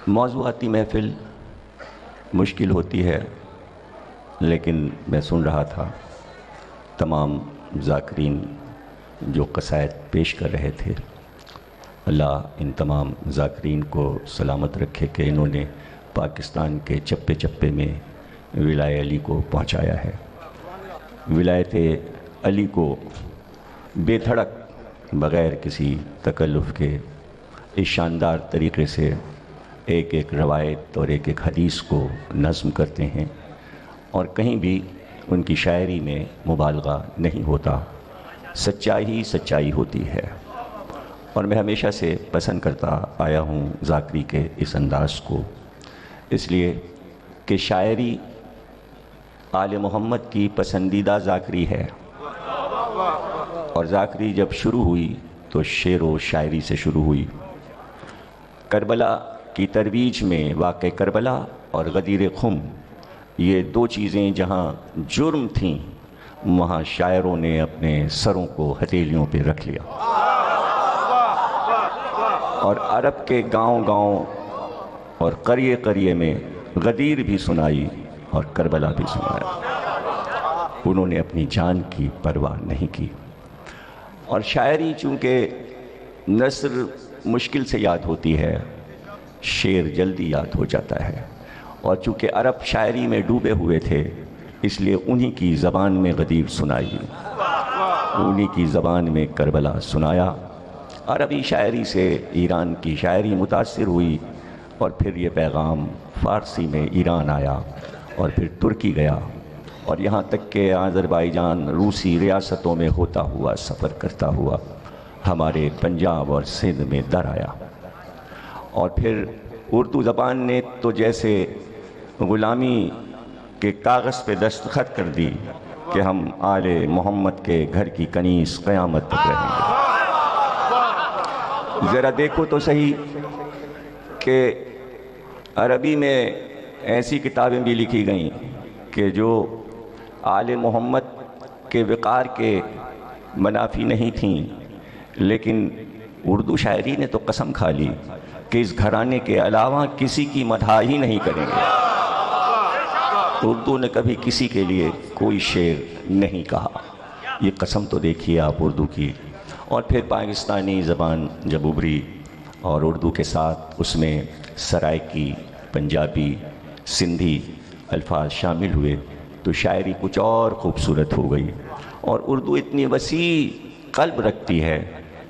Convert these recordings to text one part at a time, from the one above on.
موضوعاتی محفل مشکل ہوتی ہے، لیکن میں سن رہا تھا تمام ذاکرین جو قصائد پیش کر رہے تھے۔ اللہ ان تمام ذاکرین کو سلامت رکھے کہ انہوں نے پاکستان کے چپے چپے میں ولایت علی کو پہنچایا ہے۔ ولایت علی کو بے دھڑک بغیر کسی تکلف کے اس شاندار طریقے سے ایک ایک روایت اور ایک ایک حدیث کو نظم کرتے ہیں، اور کہیں بھی ان کی شاعری میں مبالغہ نہیں ہوتا، سچائی ہی سچائی ہوتی ہے۔ اور میں ہمیشہ سے پسند کرتا آیا ہوں ذاکری کے اس انداز کو، اس لیے کہ شاعری آل محمد کی پسندیدہ ذاکری ہے، اور ذاکری جب شروع ہوئی تو شعر و شاعری سے شروع ہوئی۔ کربلا کی ترویج میں واقع کربلا اور غدیر خم، یہ دو چیزیں جہاں جرم تھیں وہاں شاعروں نے اپنے سروں کو ہتھیلیوں پہ رکھ لیا، اور عرب کے گاؤں گاؤں اور قریے قریے میں غدیر بھی سنائی اور کربلا بھی سنایا۔ انہوں نے اپنی جان کی پرواہ نہیں کی۔ اور شاعری چونکہ نثر مشکل سے یاد ہوتی ہے، شعر جلدی یاد ہو جاتا ہے، اور چونکہ عرب شاعری میں ڈوبے ہوئے تھے اس لیے انہی کی زبان میں غدیر سنائی، انہی کی زبان میں کربلا سنایا۔ عربی شاعری سے ایران کی شاعری متاثر ہوئی، اور پھر یہ پیغام فارسی میں ایران آیا، اور پھر ترکی گیا، اور یہاں تک کہ آذربائیجان روسی ریاستوں میں ہوتا ہوا سفر کرتا ہوا ہمارے پنجاب اور سندھ میں در آیا۔ اور پھر اردو زبان نے تو جیسے غلامی کے کاغذ پہ دستخط کر دی کہ ہم آل محمد کے گھر کی کنیز قیامت تک رہیں گے۔ ذرا دیکھو تو صحیح کہ عربی میں ایسی کتابیں بھی لکھی گئیں کہ جو آل محمد کے وقار کے منافی نہیں تھیں، لیکن اردو شاعری نے تو قسم کھا لی کہ اس گھرانے کے علاوہ کسی کی مدح ہی نہیں کریں گے۔ اردو نے کبھی کسی کے لیے کوئی شعر نہیں کہا، یہ قسم تو دیکھیے آپ اردو کی۔ اور پھر پاکستانی زبان جب ابھری اور اردو کے ساتھ اس میں سرائکی، پنجابی، سندھی الفاظ شامل ہوئے تو شاعری کچھ اور خوبصورت ہو گئی۔ اور اردو اتنی وسیع قلب رکھتی ہے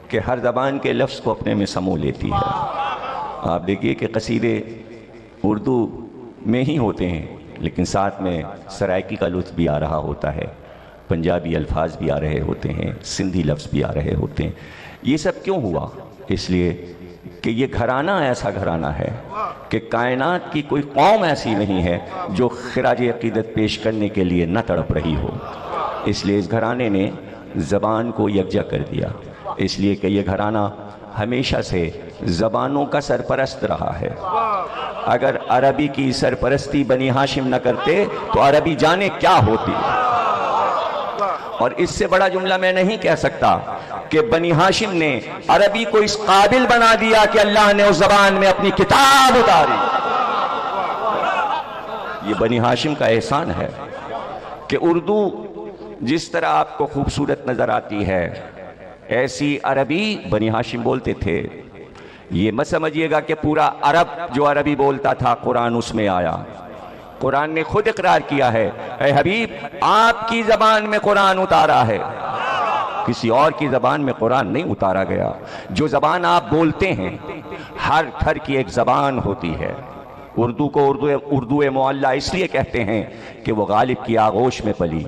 کہ ہر زبان کے لفظ کو اپنے میں سمو لیتی ہے۔ آپ دیکھیے کہ قصیدے اردو میں ہی ہوتے ہیں، لیکن ساتھ میں سرائکی کا لطف بھی آ رہا ہوتا ہے، پنجابی الفاظ بھی آ رہے ہوتے ہیں، سندھی لفظ بھی آ رہے ہوتے ہیں۔ یہ سب کیوں ہوا؟ اس لیے کہ یہ گھرانہ ایسا گھرانہ ہے کہ کائنات کی کوئی قوم ایسی نہیں ہے جو خراج عقیدت پیش کرنے کے لیے نہ تڑپ رہی ہو۔ اس لیے اس گھرانے نے زبان کو یکجا کر دیا، اس لیے کہ یہ گھرانہ ہمیشہ سے زبانوں کا سرپرست رہا ہے۔ اگر عربی کی سرپرستی بنی ہاشم نہ کرتے تو عربی جانے کیا ہوتی۔ اور اس سے بڑا جملہ میں نہیں کہہ سکتا کہ بنی ہاشم نے عربی کو اس قابل بنا دیا کہ اللہ نے اس زبان میں اپنی کتاب اتاری۔ یہ بنی ہاشم کا احسان ہے کہ اردو جس طرح آپ کو خوبصورت نظر آتی ہے ایسی عربی بنی ہاشم بولتے تھے۔ یہ مت سمجھیے گا کہ پورا عرب جو عربی بولتا تھا قرآن اس میں آیا۔ قرآن نے خود اقرار کیا ہے، اے حبیب آپ کی زبان میں قرآن اتارا ہے، کسی اور کی زبان میں قرآن نہیں اتارا گیا۔ جو زبان آپ بولتے ہیں ہر گھر کی ایک زبان ہوتی ہے۔ اردو کو اردو معلّہ اس لیے کہتے ہیں کہ وہ غالب کی آغوش میں پلی،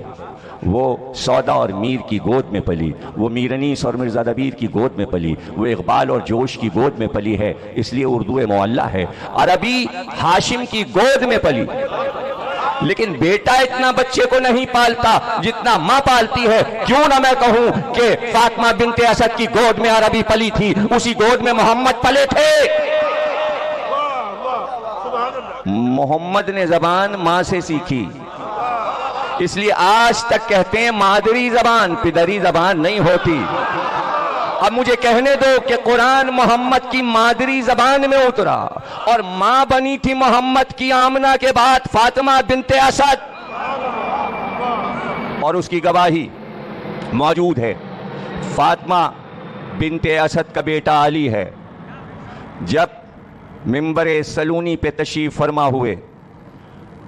وہ سودا اور میر کی گود میں پلی، وہ میر انیس اور مرزا دبیر کی گود میں پلی، وہ اقبال اور جوش کی گود میں پلی ہے، اس لیے اردو معلّہ ہے۔ عربی ہاشم کی گود میں پلی، لیکن بیٹا اتنا بچے کو نہیں پالتا جتنا ماں پالتی ہے۔ کیوں نہ میں کہوں کہ فاطمہ بنت اسد کی گود میں عربی پلی تھی، اسی گود میں محمد پلے تھے۔ محمد نے زبان ماں سے سیکھی، اس لیے آج تک کہتے ہیں مادری زبان پدری زبان نہیں ہوتی۔ اب مجھے کہنے دو کہ قرآن محمد کی مادری زبان میں اترا اور ماں بنی تھی محمد کی آمنہ کے بعد فاطمہ بنت اسد، اور اس کی گواہی موجود ہے۔ فاطمہ بنت اسد کا بیٹا علی ہے، جب منبر سلونی پہ تشریف فرما ہوئے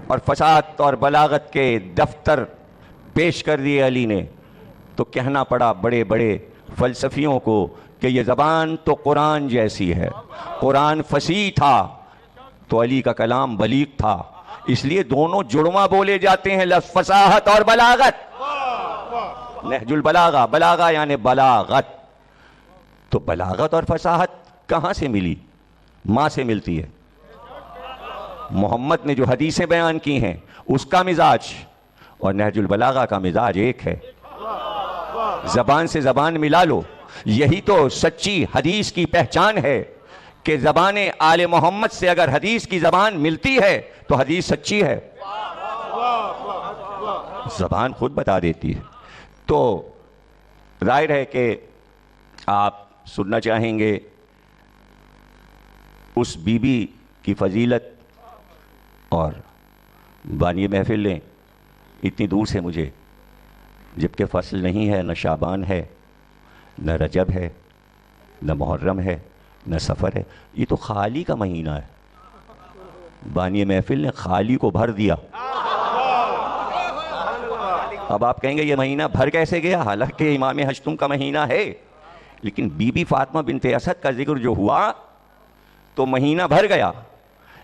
اور فصاحت اور بلاغت کے دفتر پیش کر دیے علی نے، تو کہنا پڑا بڑے بڑے فلسفیوں کو کہ یہ زبان تو قرآن جیسی ہے، قرآن فصیح تھا تو علی کا کلام بلیغ تھا، اس لیے دونوں جڑواں بولے جاتے ہیں، لفظ فصاحت اور بلاغت۔ نہج البلاغہ، بلاغہ یعنی بلاغت، تو بلاغت اور فصاحت کہاں سے ملی؟ ماں سے ملتی ہے۔ محمد نے جو حدیثیں بیان کی ہیں اس کا مزاج اور نہج البلاغہ کا مزاج ایک ہے، زبان سے زبان ملا لو، یہی تو سچی حدیث کی پہچان ہے کہ زبان آل محمد سے اگر حدیث کی زبان ملتی ہے تو حدیث سچی ہے، زبان خود بتا دیتی ہے۔ تو ظاہر ہے کہ آپ سننا چاہیں گے اس بی بی کی فضیلت، اور بانی محفل نے اتنی دور سے مجھے، جبکہ فصل نہیں ہے، نہ شعبان ہے، نہ رجب ہے، نہ محرم ہے، نہ سفر ہے، یہ تو خالی کا مہینہ ہے، بانی محفل نے خالی کو بھر دیا۔ اب آپ کہیں گے یہ مہینہ بھر کیسے گیا؟ حالانکہ امام ہشتم کا مہینہ ہے، لیکن بی بی فاطمہ بنت اسد کا ذکر جو ہوا تو مہینہ بھر گیا،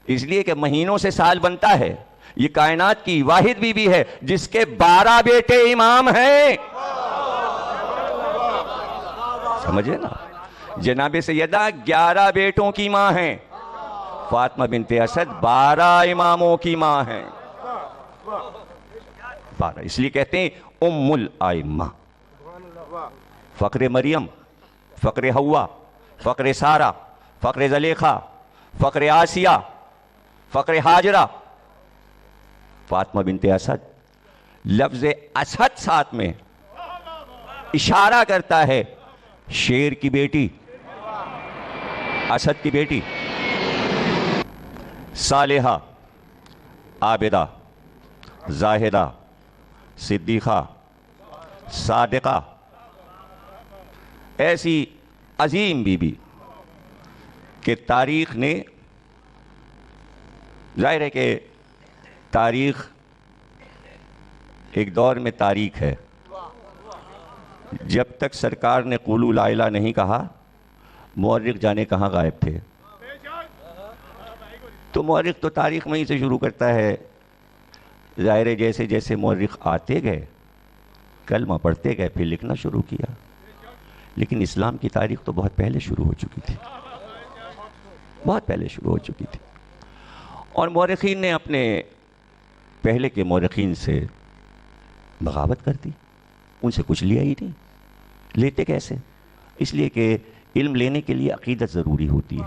اس لیے کہ مہینوں سے سال بنتا ہے۔ یہ کائنات کی واحد بی بی ہے جس کے 12 بیٹے امام ہیں، سمجھے نا؟ جناب سیدہ 11 بیٹوں کی ماں ہیں، فاطمہ بنت اسد 12 اماموں کی ماں ہیں، 12، اس لیے کہتے ہیں ام الائمہ۔ فقر مریم، فقر حوا، فقر سارہ، فقر زلیخا، فقر آسیہ، فقر حاجرہ، فاطمہ بنت اسد۔ لفظ اسد ساتھ میں اشارہ کرتا ہے شیر کی بیٹی، اسد کی بیٹی، صالحہ، عابدہ، زاہدہ، صدیقہ، صادقہ، ایسی عظیم بی بی کہ تاریخ نے، ظاہر ہے کہ تاریخ ایک دور میں تاریخ ہے، جب تک سرکار نے قولوا لا الہ نہیں کہا مورخ جانے کہاں غائب تھے، تو مورخ تو تاریخ میں ہی سے شروع کرتا ہے، ظاہر ہے جیسے جیسے مورخ آتے گئے کلمہ پڑھتے گئے پھر لکھنا شروع کیا، لیکن اسلام کی تاریخ تو بہت پہلے شروع ہو چکی تھی، بہت پہلے شروع ہو چکی تھی، اور مورخین نے اپنے پہلے کے مورخین سے بغاوت کر دی، ان سے کچھ لیا ہی نہیں، لیتے کیسے؟ اس لیے کہ علم لینے کے لیے عقیدت ضروری ہوتی ہے۔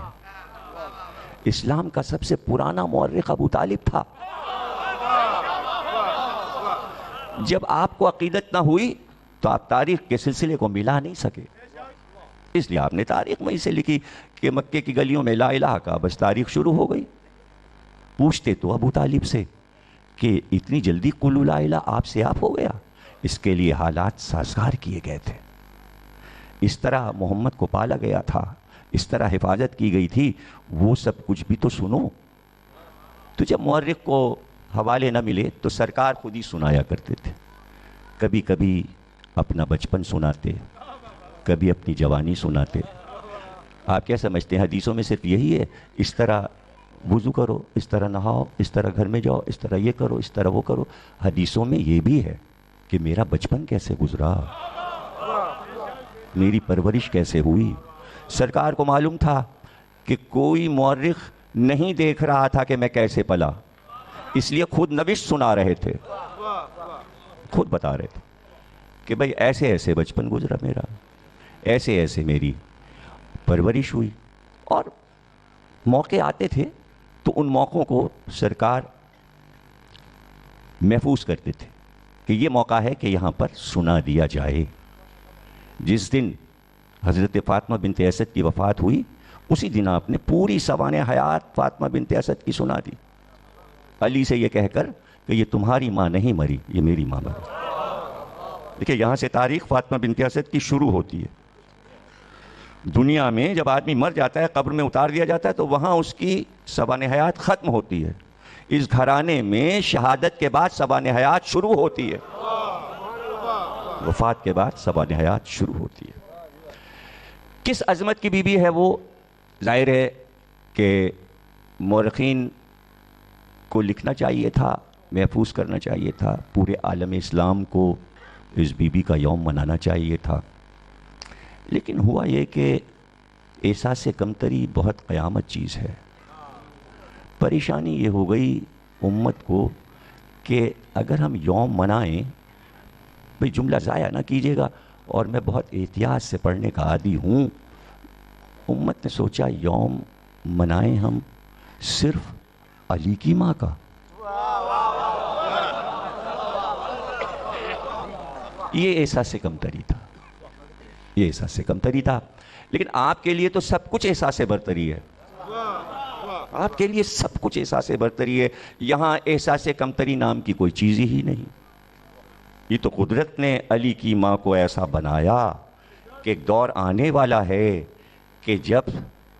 اسلام کا سب سے پرانا مورخ ابو طالب تھا، جب آپ کو عقیدت نہ ہوئی تو آپ تاریخ کے سلسلے کو ملا نہیں سکے، اس لیے آپ نے تاریخ میں اسے لکھی کہ مکے کی گلیوں میں لا الہ کا، بس تاریخ شروع ہو گئی۔ پوچھتے تو ابو طالب سے کہ اتنی جلدی قولوا لا الہ آپ سے آپ ہو گیا؟ اس کے لیے حالات سازگار کیے گئے تھے، اس طرح محمد کو پالا گیا تھا، اس طرح حفاظت کی گئی تھی، وہ سب کچھ بھی تو سنو۔ تو جب مورخ کو حوالے نہ ملے تو سرکار خود ہی سنایا کرتے تھے، کبھی کبھی اپنا بچپن سناتے، کبھی اپنی جوانی سناتے۔ آپ کیا سمجھتے ہیں حدیثوں میں صرف یہی ہے اس طرح وضو کرو، اس طرح نہاؤ، اس طرح گھر میں جاؤ، اس طرح یہ کرو، اس طرح وہ کرو؟ حدیثوں میں یہ بھی ہے کہ میرا بچپن کیسے گزرا، میری پرورش کیسے ہوئی۔ سرکار کو معلوم تھا کہ کوئی مورخ نہیں دیکھ رہا تھا کہ میں کیسے پلا، اس لیے خود نوشت سنا رہے تھے، خود بتا رہے تھے کہ بھئی ایسے ایسے بچپن گزرا میرا، ایسے ایسے میری پرورش ہوئی۔ اور موقع آتے تھے تو ان موقعوں کو سرکار محفوظ کرتے تھے کہ یہ موقع ہے کہ یہاں پر سنا دیا جائے۔ جس دن حضرت فاطمہ بنت اسد کی وفات ہوئی، اسی دن آپ نے پوری سوانح حیات فاطمہ بنت اسد کی سنا دی، علی سے یہ کہہ کر کہ یہ تمہاری ماں نہیں مری، یہ میری ماں مری۔ دیکھیں یہاں سے تاریخ فاطمہ بنت اسد کی شروع ہوتی ہے۔ دنیا میں جب آدمی مر جاتا ہے، قبر میں اتار دیا جاتا ہے، تو وہاں اس کی سوانح حیات ختم ہوتی ہے۔ اس گھرانے میں شہادت کے بعد سوانح حیات شروع ہوتی ہے، وفات کے بعد سوانح حیات شروع ہوتی ہے۔ کس عظمت کی بی بی ہے وہ؟ ظاہر ہے کہ مورخین کو لکھنا چاہیے تھا، محفوظ کرنا چاہیے تھا، پورے عالم اسلام کو اس بی بی کا یوم منانا چاہیے تھا، لیکن ہوا یہ کہ احساس کمتری بہت قیامت چیز ہے۔ پریشانی یہ ہو گئی امت کو کہ اگر ہم یوم منائیں، بھئی جملہ ضائع نہ کیجیے گا، اور میں بہت احتیاط سے پڑھنے کا عادی ہوں، امت نے سوچا یوم منائیں ہم صرف علی کی ماں کا۔ یہ احساس کمتری تھا، یہ احساس کمتری تھا، لیکن آپ کے لیے تو سب کچھ احساس برتری ہے، آپ کے لیے سب کچھ احساس برتری ہے۔ یہاں احساس کمتری نام کی کوئی چیز ہی نہیں۔ یہ تو قدرت نے علی کی ماں کو ایسا بنایا کہ ایک دور آنے والا ہے کہ جب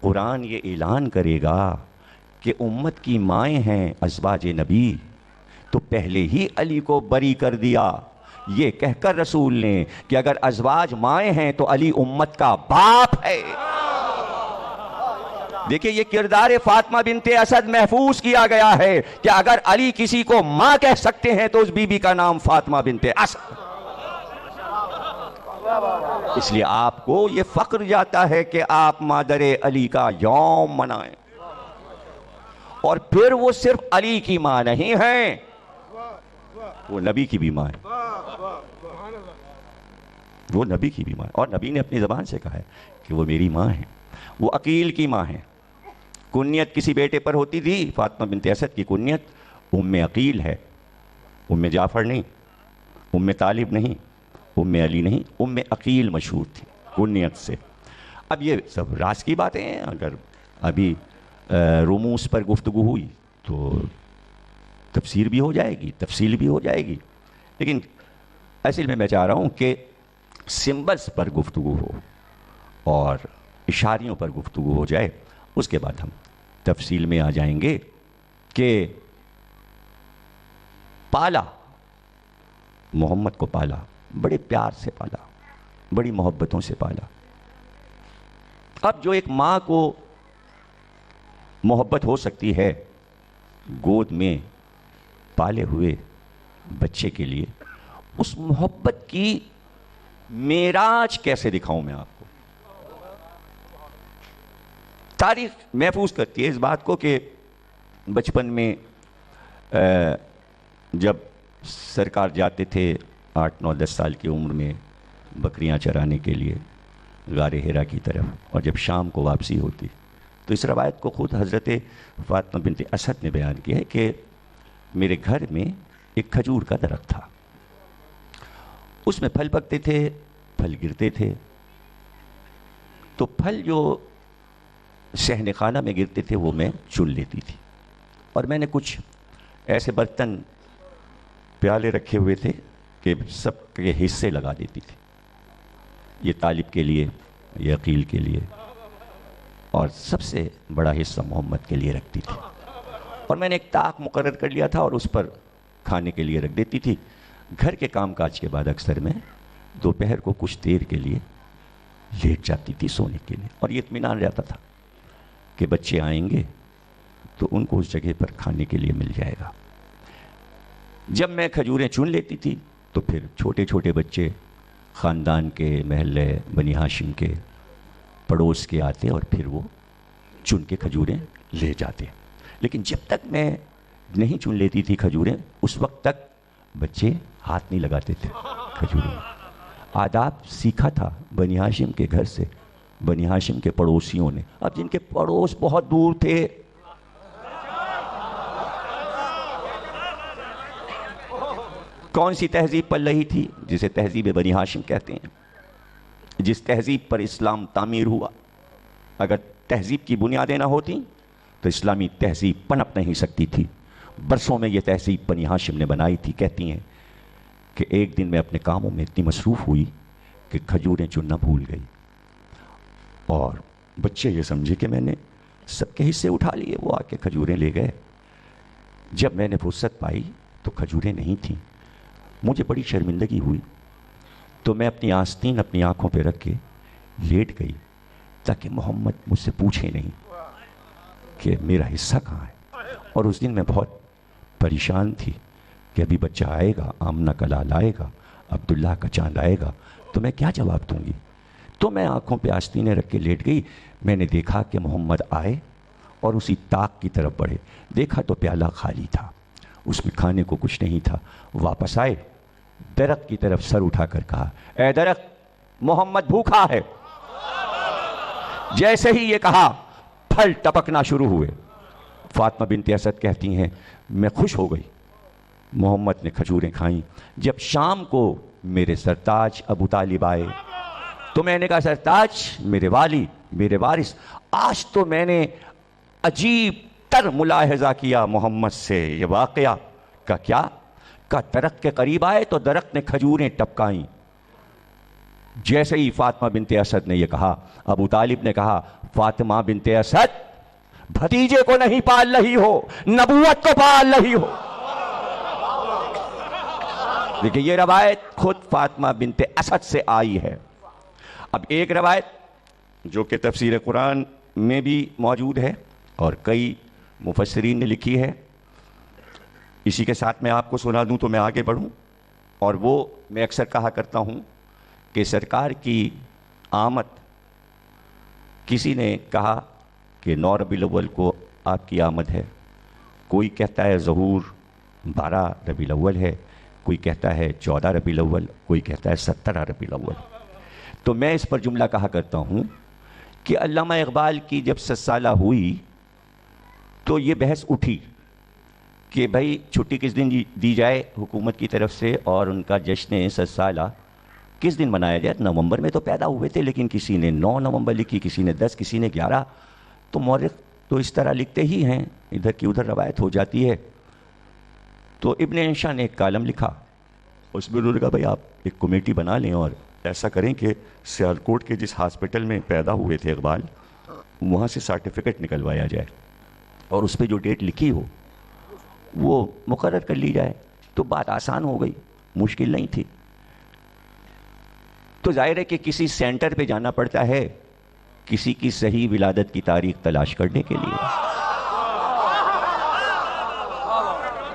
قرآن یہ اعلان کرے گا کہ امت کی مائیں ہیں ازواج نبی، تو پہلے ہی علی کو بری کر دیا، یہ کہہ کر رسول نے کہ اگر ازواج مائیں ہیں تو علی امت کا باپ ہے۔ دیکھیں یہ کردار فاطمہ بنت اسد محفوظ کیا گیا ہے کہ اگر علی کسی کو ماں کہہ سکتے ہیں تو اس بی بی کا نام فاطمہ بنت اسد۔ اس لیے آپ کو یہ فخر جاتا ہے کہ آپ مادر علی کا یوم منائیں، اور پھر وہ صرف علی کی ماں نہیں ہیں، وہ نبی کی بھی ماں ہے، وہ نبی کی بھی ماں ہے، اور نبی نے اپنی زبان سے کہا ہے کہ وہ میری ماں ہے، وہ عقیل کی ماں ہے۔ کنیت کسی بیٹے پر ہوتی تھی، فاطمہ بنت اسد کی کنیت ام عقیل ہے، ام جعفر نہیں، ام طالب نہیں، ام علی نہیں، ام عقیل مشہور تھی کنیت سے۔ اب یہ سب راز کی باتیں ہیں، اگر ابھی رموز پر گفتگو ہوئی تو تفسیر بھی ہو جائے گی، تفصیل بھی ہو جائے گی، لیکن اصل میں چاہ رہا ہوں کہ سمبلز پر گفتگو ہو اور اشاریوں پر گفتگو ہو جائے، اس کے بعد ہم تفصیل میں آ جائیں گے کہ پالا، محمد کو پالا، بڑے پیار سے پالا، بڑی محبتوں سے پالا۔ اب جو ایک ماں کو محبت ہو سکتی ہے گود میں پالے ہوئے بچے کے لیے، اس محبت کی معراج کیسے دکھاؤں میں آپ کو؟ تاریخ محفوظ کرتی ہے اس بات کو کہ بچپن میں جب سرکار جاتے تھے 8 9 10 سال کی عمر میں بکریاں چرانے کے لیے غار حرا کی طرف، اور جب شام کو واپسی ہوتی، تو اس روایت کو خود حضرت فاطمہ بنت اسد نے بیان کیا ہے کہ میرے گھر میں ایک کھجور کا درخت تھا، اس میں پھل پکتے تھے، پھل گرتے تھے، تو پھل جو صحن خانہ میں گرتے تھے وہ میں چن لیتی تھی، اور میں نے کچھ ایسے برتن پیالے رکھے ہوئے تھے کہ سب کے حصے لگا دیتی تھی، یہ طالب کے لیے، یہ عقیل کے لیے، اور سب سے بڑا حصہ محمد کے لیے رکھتی تھی، اور میں نے ایک طاق مقرر کر لیا تھا اور اس پر کھانے کے لیے رکھ دیتی تھی۔ گھر کے کام کاج کے بعد اکثر میں دوپہر کو کچھ دیر کے لیے لیٹ جاتی تھی سونے کے لیے، اور یہ اطمینان رہتا تھا کہ بچے آئیں گے تو ان کو اس جگہ پر کھانے کے لیے مل جائے گا۔ جب میں کھجوریں چن لیتی تھی تو پھر چھوٹے چھوٹے بچے خاندان کے، محلے بنی ہاشم کے، پڑوس کے آتے اور پھر وہ چن کے کھجوریں لے جاتے، لیکن جب تک میں نہیں چن لیتی تھی کھجوریں اس وقت تک بچے ہاتھ نہیں لگاتے تھے کھجوروں میں۔ آداب سیکھا تھا بنی ہاشم کے گھر سے، بنی ہاشم کے پڑوسیوں نے، اب جن کے پڑوس بہت دور تھے، کون سی تہذیب پل رہی تھی جسے تہذیب بنی ہاشم کہتے ہیں، جس تہذیب پر اسلام تعمیر ہوا، اگر تہذیب کی بنیادیں نہ ہوتی تو اسلامی تہذیب پنپ نہیں سکتی تھی۔ برسوں میں یہ تہذیب بنی ہاشم نے بنائی تھی۔ کہتی ہیں کہ ایک دن میں اپنے کاموں میں اتنی مصروف ہوئی کہ کھجوریں چننا بھول گئی، اور بچے یہ سمجھے کہ میں نے سب کے حصے اٹھا لیے، وہ آ کے کھجوریں لے گئے۔ جب میں نے فرصت پائی تو کھجوریں نہیں تھیں، مجھے بڑی شرمندگی ہوئی، تو میں اپنی آستین اپنی آنکھوں پہ رکھ کے لیٹ گئی تاکہ محمد مجھ سے پوچھے نہیں کہ میرا حصہ کہاں ہے۔ اور اس دن میں بہت پریشان تھی کہ ابھی بچہ آئے گا، آمنہ کا لال آئے گا، عبداللہ کا چاند آئے گا، تو میں کیا جواب دوں گی؟ تو میں آنکھوں پہ آستینیں رکھ کے لیٹ گئی۔ میں نے دیکھا کہ محمد آئے اور اسی طاق کی طرف بڑھے، دیکھا تو پیالہ خالی تھا، اس میں کھانے کو کچھ نہیں تھا۔ واپس آئے، درخت کی طرف سر اٹھا کر کہا، اے درخت، محمد بھوکا ہے۔ جیسے ہی یہ کہا، پھل ٹپکنا شروع ہوئے۔ فاطمہ بنت اسد کہتی ہیں میں خوش ہو گئی، محمد نے کھجوریں کھائیں۔ جب شام کو میرے سرتاج ابو طالب آئے تو میں نے کہا، سرتاج، میرے والی، میرے وارث، آج تو میں نے عجیب تر ملاحظہ کیا محمد سے یہ واقعہ کا کیا؟ کہ درخت کے قریب آئے تو درخت نے کھجوریں ٹپکائیں۔ جیسے ہی فاطمہ بنت اسد نے یہ کہا، ابو طالب نے کہا، فاطمہ بنت اسد، بھتیجے کو نہیں پال رہی ہو، نبوت کو پال رہی ہو۔ دیکھیں یہ روایت خود فاطمہ بنت اسد سے آئی ہے۔ اب ایک روایت جو کہ تفسیر قرآن میں بھی موجود ہے اور کئی مفسرین نے لکھی ہے، اسی کے ساتھ میں آپ کو سنا دوں تو میں آگے بڑھوں۔ اور وہ میں اکثر کہا کرتا ہوں کہ سرکار کی آمد، کسی نے کہا کہ 9 ربیع الاول کو آپ کی آمد ہے، کوئی کہتا ہے ظہور 12 ربیع الاول ہے، کوئی کہتا ہے 14 ربیع الاول، کوئی کہتا ہے 17 ربیع الاول۔ تو میں اس پر جملہ کہا کرتا ہوں کہ علامہ اقبال کی جب 7 سالہ ہوئی تو یہ بحث اٹھی کہ بھائی چھٹی کس دن دی جائے حکومت کی طرف سے، اور ان کا جشن 7 سالہ کس دن منایا جائے۔ نومبر میں تو پیدا ہوئے تھے، لیکن کسی نے 9 نومبر لکھی، کسی نے 10، کسی نے 11۔ تو مورخ تو اس طرح لکھتے ہی ہیں، ادھر کی ادھر روایت ہو جاتی ہے۔ تو ابن انشا نے ایک کالم لکھا، اس میں انہوں نے کہا بھائی آپ ایک کمیٹی بنا لیں اور ایسا کریں کہ سیالکوٹ کے جس ہاسپٹل میں پیدا ہوئے تھے اقبال، وہاں سے سرٹیفکیٹ نکلوایا جائے اور اس پہ جو ڈیٹ لکھی ہو وہ مقرر کر لی جائے۔ تو بات آسان ہو گئی، مشکل نہیں تھی۔ تو ظاہر ہے کہ کسی سینٹر پہ جانا پڑتا ہے کسی کی صحیح ولادت کی تاریخ تلاش کرنے کے لیے۔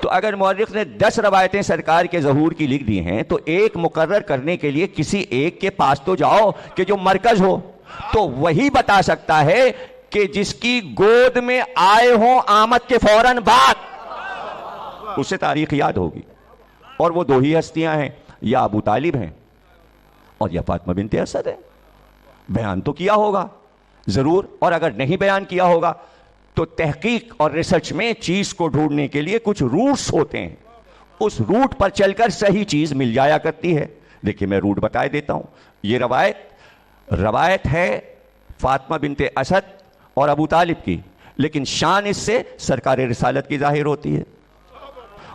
تو اگر مورخ نے 10 روایتیں سرکار کے ظہور کی لکھ دی ہیں تو ایک مقرر کرنے کے لیے کسی ایک کے پاس تو جاؤ کہ جو مرکز ہو، تو وہی بتا سکتا ہے کہ جس کی گود میں آئے ہوں آمد کے فوراً بعد، اسے تاریخ یاد ہوگی۔ اور وہ 2 ہی ہستیاں ہیں، یا ابو طالب ہیں اور یا فاطمہ بنت اسد ہے۔ بیان تو کیا ہوگا ضرور، اور اگر نہیں بیان کیا ہوگا تو تحقیق اور ریسرچ میں چیز کو ڈھونڈنے کے لیے کچھ روٹس ہوتے ہیں، اس روٹ پر چل کر صحیح چیز مل جایا کرتی ہے۔ دیکھیں میں روٹ بتائے دیتا ہوں۔ یہ روایت ہے فاطمہ بنت اسد اور ابو طالب کی، لیکن شان اس سے سرکار رسالت کی ظاہر ہوتی ہے۔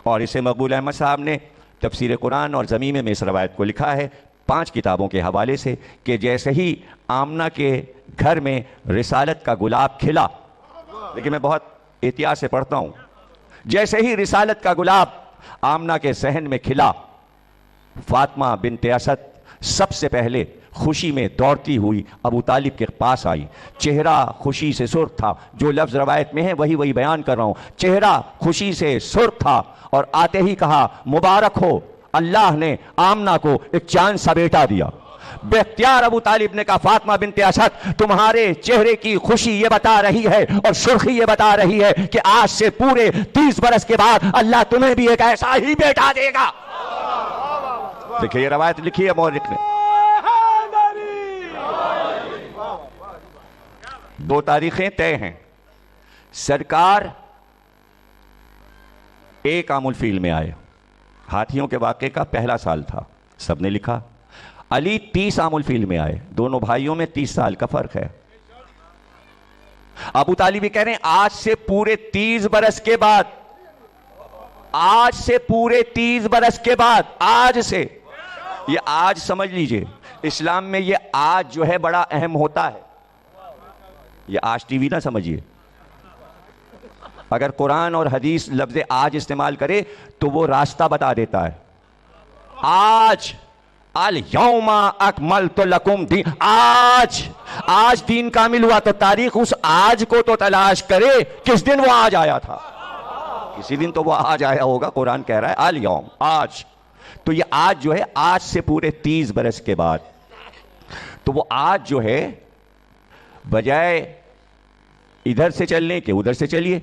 اور اسے مقبول احمد صاحب نے تفسیر قرآن اور زمین میں اس روایت کو لکھا ہے 5 کتابوں کے حوالے سے، کہ جیسے ہی آمنہ کے گھر میں رسالت کا گلاب کھلا، لیکن میں بہت احتیاط سے پڑھتا ہوں، جیسے ہی رسالت کا گلاب آمنہ کے صحن میں کھلا، فاطمہ بنت اسد سب سے پہلے خوشی میں دوڑتی ہوئی ابو طالب کے پاس آئی۔ چہرہ خوشی سے سرخ تھا، جو لفظ روایت میں ہے وہی بیان کر رہا ہوں۔ چہرہ خوشی سے سرخ تھا اور آتے ہی کہا، مبارک ہو، اللہ نے آمنہ کو ایک چاند سا بیٹا دیا۔ بے اختیار ابو طالب نے کہا، فاطمہ بنت اسد، تمہارے چہرے کی خوشی یہ بتا رہی ہے اور سرخی یہ بتا رہی ہے کہ آج سے پورے 30 برس کے بعد اللہ تمہیں بھی ایک ایسا ہی بیٹا دے گا۔ دیکھیں یہ روایت لکھی ہے مورخ نے۔ 2 تاریخیں طے ہیں۔ سرکار 1 عام الفیل میں آئے، ہاتھیوں کے واقعے کا پہلا سال تھا، سب نے لکھا۔ علی 30 عام الفیل میں آئے، دونوں بھائیوں میں 30 سال کا فرق ہے۔ ابو طالب بھی کہہ رہے ہیں آج سے پورے 30 برس کے بعد، آج سے پورے 30 برس کے بعد، آج سے، یہ آج سمجھ لیجئے، اسلام میں یہ آج جو ہے بڑا اہم ہوتا ہے، یہ آج ٹی وی نہ سمجھیے۔ اگر قرآن اور حدیث لفظ آج استعمال کرے تو وہ راستہ بتا دیتا ہے۔ آج الیوم اکملت لکم دین، آج دین کامل ہوا، تو تاریخ اس آج کو تو تلاش کرے، کس دن وہ آج آیا تھا، کسی دن تو وہ آج آیا ہوگا۔ قرآن کہہ رہا ہے الیوم، آج، تو یہ آج جو ہے آج سے پورے 30 برس کے بعد، تو وہ آج جو ہے بجائے ادھر سے چلنے کے ادھر سے چلیے۔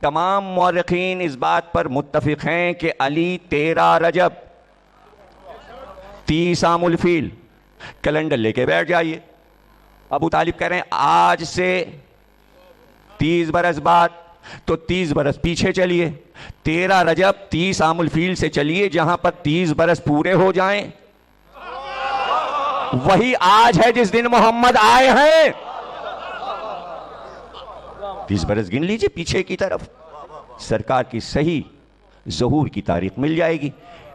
تمام مورخین اس بات پر متفق ہیں کہ علی 13 رجب 30 عام الفیل، کیلنڈر لے کے بیٹھ جائیے۔ ابو طالب کہہ رہے ہیں آج سے 30 برس بعد، تو 30 برس پیچھے چلیے، 13 رجب 30 عام الفیل سے چلیے، جہاں پر 30 برس پورے ہو جائیں وہی آج ہے جس دن محمد آئے ہیں۔ 30 برس گن لیجئے پیچھے کی طرف، سرکار کی صحیح ظہور کی تاریخ مل جائے گی۔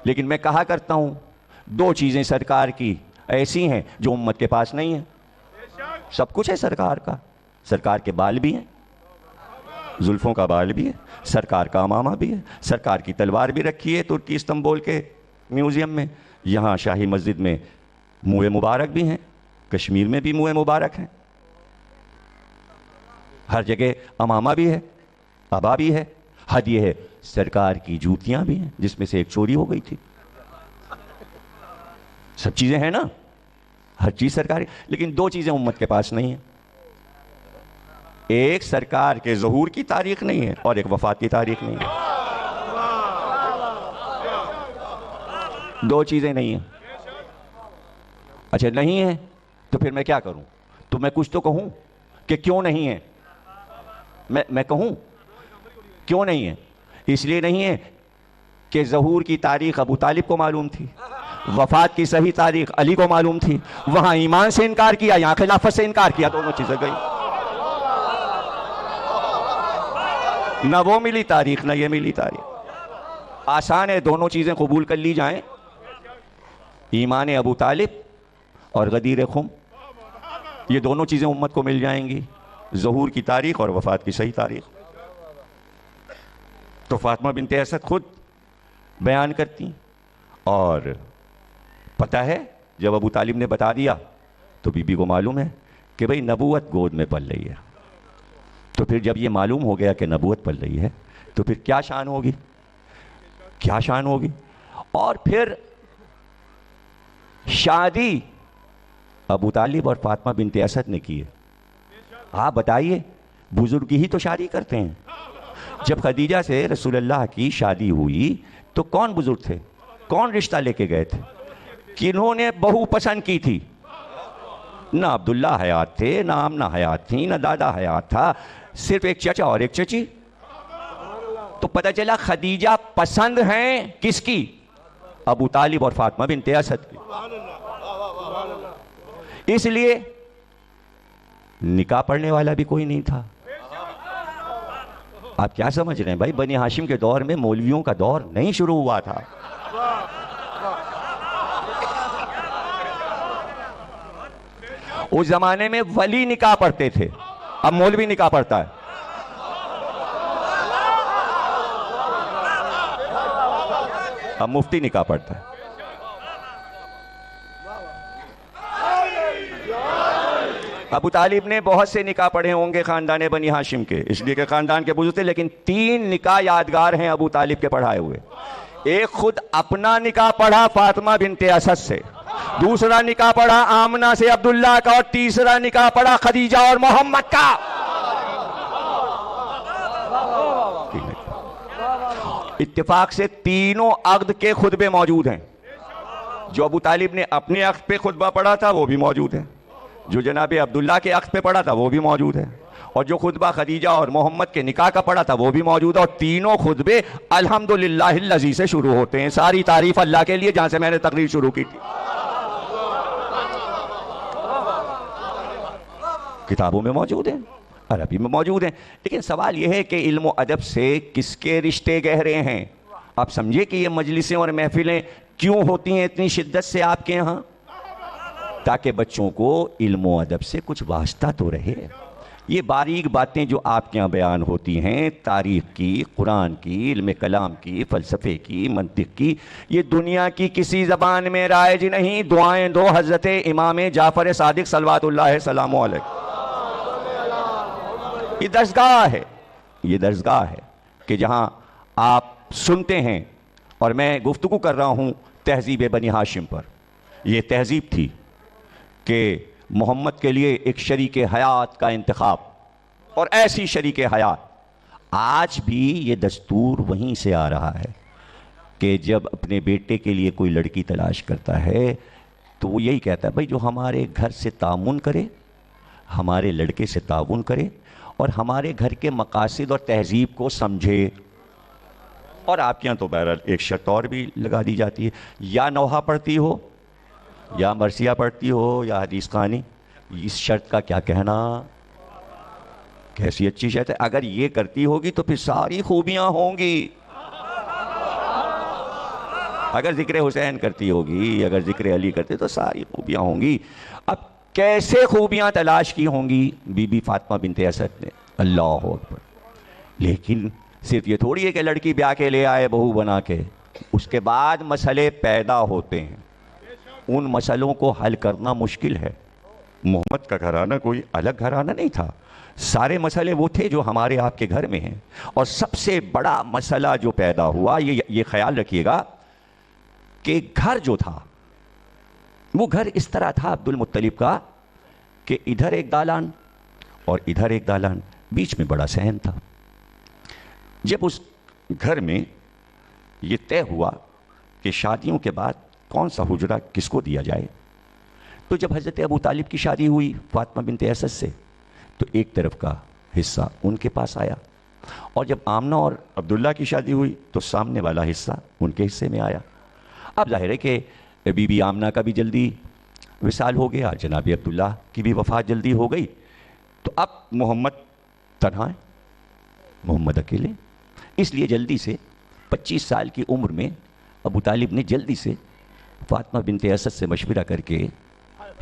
لیکن میں کہا کرتا ہوں 2 چیزیں سرکار کی ایسی ہیں جو امت کے پاس نہیں ہیں۔ سب کچھ ہے سرکار کا، سرکار کے بال بھی ہیں، زلفوں کا بال بھی ہے، سرکار کا امامہ بھی ہے، سرکار کی تلوار بھی رکھی ہے ترکی استنبول کے میوزیم میں، یہاں شاہی مسجد میں منہ مبارک بھی ہیں، کشمیر میں بھی منہ مبارک ہیں، ہر جگہ امامہ بھی ہے، عبا بھی ہے، حد یہ ہے سرکار کی جوتیاں بھی ہیں جس میں سے ایک چوری ہو گئی تھی۔ سب چیزیں ہیں نا، ہر چیز سرکاری، لیکن 2 چیزیں امت کے پاس نہیں ہیں، ایک سرکار کے ظہور کی تاریخ نہیں ہے اور ایک وفات کی تاریخ نہیں ہے۔ 2 چیزیں نہیں ہیں۔ اچھا نہیں ہے تو پھر میں کیا کروں؟ تو میں کچھ تو کہوں کہ کیوں نہیں ہے، میں کہوں کیوں نہیں ہے۔ اس لیے نہیں ہے کہ ظہور کی تاریخ ابو طالب کو معلوم تھی، وفات کی صحیح تاریخ علی کو معلوم تھی، وہاں ایمان سے انکار کیا، یہاں خلافت سے انکار کیا، دونوں چیزیں گئی، نہ وہ ملی تاریخ نہ یہ ملی تاریخ۔ آسان ہے دونوں چیزیں قبول کر لی جائیں، ایمان ابو طالب اور غدیر خم، یہ دونوں چیزیں امت کو مل جائیں گی، ظہور کی تاریخ اور وفات کی صحیح تاریخ۔ تو فاطمہ بنت اسد خود بیان کرتی، اور پتہ ہے جب ابو طالب نے بتا دیا تو بی بی کو معلوم ہے کہ بھئی نبوت گود میں پل رہی ہے، تو پھر جب یہ معلوم ہو گیا کہ نبوت پل رہی ہے تو پھر کیا شان ہوگی، کیا شان ہوگی۔ اور پھر شادی ابو طالب اور فاطمہ بنت اسد نے کی ہے۔ آپ بتائیے، بزرگ ہی تو شادی کرتے ہیں۔ جب خدیجہ سے رسول اللہ کی شادی ہوئی تو کون بزرگ تھے، کون رشتہ لے کے گئے تھے، کنہوں نے بہو پسند کی تھی؟ نہ عبداللہ حیات تھے، نہ آمنہ حیات تھی، نہ دادا حیات تھا، صرف ایک چچا اور ایک چچی۔ تو پتہ چلا خدیجہ پسند ہیں کس کی؟ ابو طالب اور فاطمہ بنت اسد کی۔ اس لیے نکاح پڑھنے والا بھی کوئی نہیں تھا۔ آپ کیا سمجھ رہے ہیں بھائی، بنی ہاشم کے دور میں مولویوں کا دور نہیں شروع ہوا تھا۔ اس زمانے میں ولی نکاح پڑھتے تھے، اب مولوی نکاح پڑھتا ہے۔ اب مفتی نکاح پڑھتا ہے۔ ابو طالب نے بہت سے نکاح پڑھے ہوں گے خاندان بنی ہاشم کے، اس لیے کہ خاندان کے بزرگ تھے، لیکن 3 نکاح یادگار ہیں ابو طالب کے پڑھائے ہوئے۔ ایک خود اپنا نکاح پڑھا فاطمہ بنت اسد سے، دوسرا نکاح پڑھا آمنہ سے عبداللہ کا، اور تیسرا نکاح پڑھا خدیجہ اور محمد کا۔ اتفاق سے تینوں عقد کے خطبے موجود ہیں۔ جو ابو طالب نے اپنے عقد پہ خطبہ پڑھا تھا وہ بھی موجود ہے، جو جناب عبداللہ کے عقد پہ پڑھا تھا وہ بھی موجود ہے، اور جو خطبہ خدیجہ اور محمد کے نکاح کا پڑھا تھا وہ بھی موجود ہے۔ اور تینوں خطبے الحمدللہ الذی سے شروع ہوتے ہیں۔ ساری تعریف اللہ کے لیے جہاں سے میں نے تقریر شروع کی تھی۔ کتابوں میں موجود ہیں، عربی میں موجود ہیں، لیکن سوال یہ ہے کہ علم و ادب سے کس کے رشتے گہرے ہیں؟ آپ سمجھے کہ یہ مجلسیں اور محفلیں کیوں ہوتی ہیں اتنی شدت سے آپ کے یہاں؟ تاکہ بچوں کو علم و ادب سے کچھ واسطہ تو رہے۔ یہ باریک باتیں جو آپ کے یہاں بیان ہوتی ہیں، تاریخ کی، قرآن کی، علم کلام کی، فلسفے کی، منطق کی، یہ دنیا کی کسی زبان میں رائج نہیں۔ دعائیں دو حضرت امام جعفر صادق صلوات اللہ سلام علیہ۔ یہ درسگاہ ہے، یہ درسگاہ ہے کہ جہاں آپ سنتے ہیں، اور میں گفتگو کر رہا ہوں تہذیب بنی ہاشم پر۔ یہ تہذیب تھی کہ محمد کے لیے ایک شریک حیات کا انتخاب، اور ایسی شریک حیات آج بھی یہ دستور وہیں سے آ رہا ہے کہ جب اپنے بیٹے کے لیے کوئی لڑکی تلاش کرتا ہے تو وہ یہی کہتا ہے بھائی جو ہمارے گھر سے تعاون کرے، ہمارے لڑکے سے تعاون کرے، اور ہمارے گھر کے مقاصد اور تہذیب کو سمجھے۔ اور آپ کے یہاں تو بہرحال ایک شرط اور بھی لگا دی جاتی ہے، یا نوحہ پڑھتی ہو، یا مرثیہ پڑھتی ہو، یا حدیث خوانی۔ اس شرط کا کیا کہنا؟ کیسی اچھی شرط ہے! اگر یہ کرتی ہوگی تو پھر ساری خوبیاں ہوں گی۔ اگر ذکر حسین کرتی ہوگی، اگر ذکر علی کرتی تو ساری خوبیاں ہوں گی۔ اب کیسے خوبیاں تلاش کی ہوں گی بی بی فاطمہ بنت اسد نے؟ اللہ اکبر! لیکن صرف یہ تھوڑی ہے کہ لڑکی بیاہ کے لے آئے بہو بنا کے، اس کے بعد مسئلے پیدا ہوتے ہیں۔ ان مسئلوں کو حل کرنا مشکل ہے۔ محمد کا گھرانہ کوئی الگ گھرانہ نہیں تھا، سارے مسئلے وہ تھے جو ہمارے آپ کے گھر میں ہیں۔ اور سب سے بڑا مسئلہ جو پیدا ہوا، یہ خیال رکھیے گا کہ گھر جو تھا وہ گھر اس طرح تھا عبد المطلب کا کہ ادھر ایک دالان اور ادھر ایک دالان، بیچ میں بڑا صحن تھا۔ جب اس گھر میں یہ طے ہوا کہ شادیوں کے بعد کون سا حجرہ کس کو دیا جائے، تو جب حضرت ابو طالب کی شادی ہوئی فاطمہ بنت اسد سے تو ایک طرف کا حصہ ان کے پاس آیا، اور جب آمنہ اور عبداللہ کی شادی ہوئی تو سامنے والا حصہ ان کے حصے میں آیا۔ اب ظاہر ہے کہ بی بی آمنہ کا بھی جلدی وصال ہو گیا، جناب عبداللہ کی بھی وفات جلدی ہو گئی، تو اب محمد تنہا ہے، محمد اکیلے۔ اس لیے جلدی سے 25 سال کی عمر میں ابو طالب نے جلدی سے فاطمہ بنت اسد سے مشورہ کر کے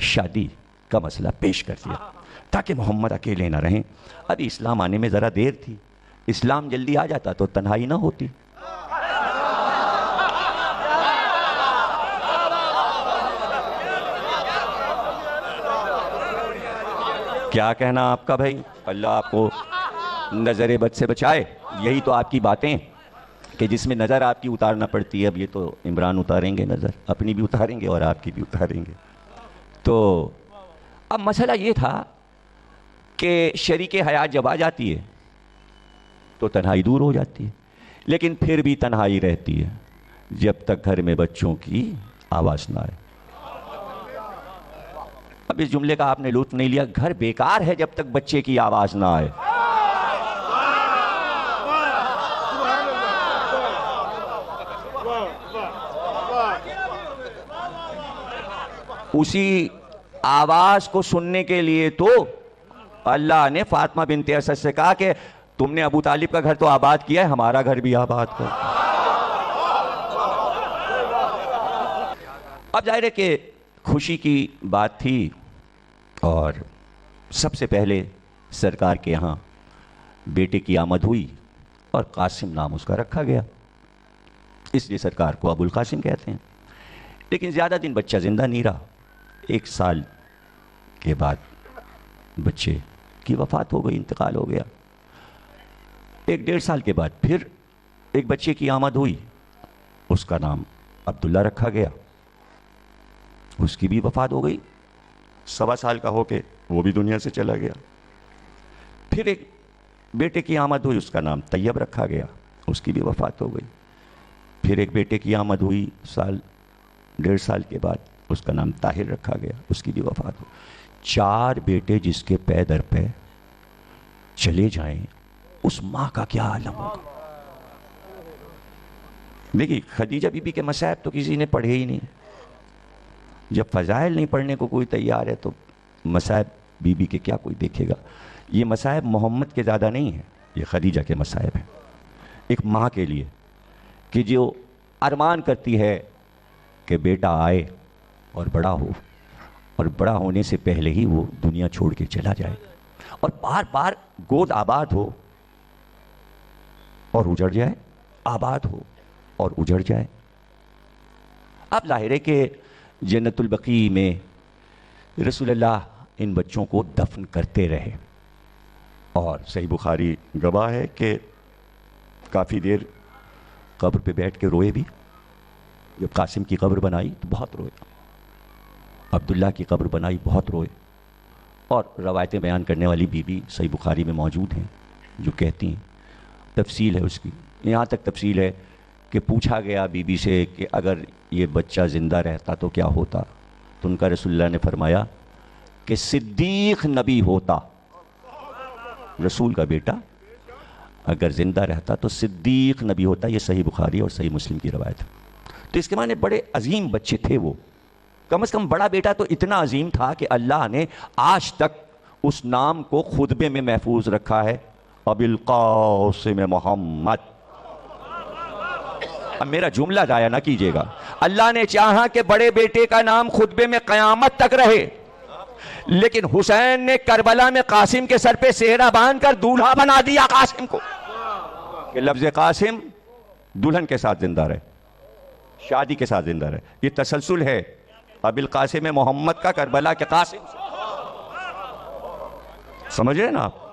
شادی کا مسئلہ پیش کر دیا تاکہ محمد اکیلے نہ رہیں۔ ابھی اسلام آنے میں ذرا دیر تھی، اسلام جلدی آ جاتا تو تنہائی نہ ہوتی۔ کیا کہنا آپ کا بھائی؟ اللہ آپ کو نظر بد سے بچائے۔ یہی تو آپ کی باتیں کہ جس میں نظر آپ کی اتارنا پڑتی ہے۔ اب یہ تو عمران اتاریں گے نظر، اپنی بھی اتاریں گے اور آپ کی بھی اتاریں گے۔ تو اب مسئلہ یہ تھا کہ شریک حیات جب آ جاتی ہے تو تنہائی دور ہو جاتی ہے، لیکن پھر بھی تنہائی رہتی ہے جب تک گھر میں بچوں کی آواز نہ آئے۔ اب اس جملے کا آپ نے لطف نہیں لیا، گھر بیکار ہے جب تک بچے کی آواز نہ آئے۔ اسی آواز کو سننے کے لیے تو اللہ نے فاطمہ بنت اسد سے کہا کہ تم نے ابو طالب کا گھر تو آباد کیا ہے، ہمارا گھر بھی آباد کرو۔ اب ظاہر ہے کہ خوشی کی بات تھی، اور سب سے پہلے سرکار کے یہاں بیٹے کی آمد ہوئی اور قاسم نام اس کا رکھا گیا، اس لیے سرکار کو ابو القاسم کہتے ہیں۔ لیکن زیادہ دن بچہ زندہ نہیں رہا، 1 سال کے بعد بچے کی وفات ہو گئی، انتقال ہو گیا۔ 1-1.5 سال کے بعد پھر ایک بچے کی آمد ہوئی، اس کا نام عبداللہ رکھا گیا، اس کی بھی وفات ہو گئی، 1.25 سال کا ہو کے وہ بھی دنیا سے چلا گیا۔ پھر ایک بیٹے کی آمد ہوئی، اس کا نام طیب رکھا گیا، اس کی بھی وفات ہو گئی۔ پھر ایک بیٹے کی آمد ہوئی 1.5 سال کے بعد، اس کا نام طاہر رکھا گیا، اس کی بھی وفات ہو۔ 4 بیٹے جس کے پے در پے چلے جائیں، اس ماں کا کیا عالم ہوگا؟ دیکھیے خدیجہ بی بی کے مصائب تو کسی نے پڑھے ہی نہیں، جب فضائل نہیں پڑھنے کو کوئی تیار ہے تو مصائب بی بی کے کیا کوئی دیکھے گا. یہ مصائب محمد کے زیادہ نہیں ہیں, یہ خدیجہ کے مصائب ہیں. ایک ماں کے لیے کہ جو ارمان کرتی ہے کہ بیٹا آئے اور بڑا ہو, اور بڑا ہونے سے پہلے ہی وہ دنیا چھوڑ کے چلا جائے, اور بار بار گود آباد ہو اور اجڑ جائے, آباد ہو اور اجڑ جائے. اب ظاہر ہے کہ جنت البقیع میں رسول اللہ ان بچوں کو دفن کرتے رہے, اور صحیح بخاری گواہ ہے کہ کافی دیر قبر پہ بیٹھ کے روئے بھی. جب قاسم کی قبر بنائی تو بہت روئے, عبداللہ کی قبر بنائی بہت روئے. اور روایتیں بیان کرنے والی بی بی صحیح بخاری میں موجود ہیں جو کہتی ہیں, تفصیل ہے اس کی, یہاں تک تفصیل ہے کہ پوچھا گیا بی بی سے کہ اگر یہ بچہ زندہ رہتا تو کیا ہوتا, تو ان کا رسول اللہ نے فرمایا کہ صدیق نبی ہوتا. رسول کا بیٹا اگر زندہ رہتا تو صدیق نبی ہوتا. یہ صحیح بخاری اور صحیح مسلم کی روایت ہے. تو اس کے معنی بڑے عظیم بچے تھے وہ, کم از کم بڑا بیٹا تو اتنا عظیم تھا کہ اللہ نے آج تک اس نام کو خطبے میں محفوظ رکھا ہے, ابی القاسم محمد. اب میرا جملہ ضائع نہ کیجیے گا, اللہ نے چاہا کہ بڑے بیٹے کا نام خطبے میں قیامت تک رہے, لیکن حسین نے کربلا میں قاسم کے سر پہ سہرا باندھ کر دولہا بنا دیا قاسم کو, کہ لفظ قاسم دلہن کے ساتھ زندہ رہے, شادی کے ساتھ زندہ رہے. یہ تسلسل ہے ابی القاسم محمد کا کربلا کے قاسم سے, سمجھ رہے نا آپ.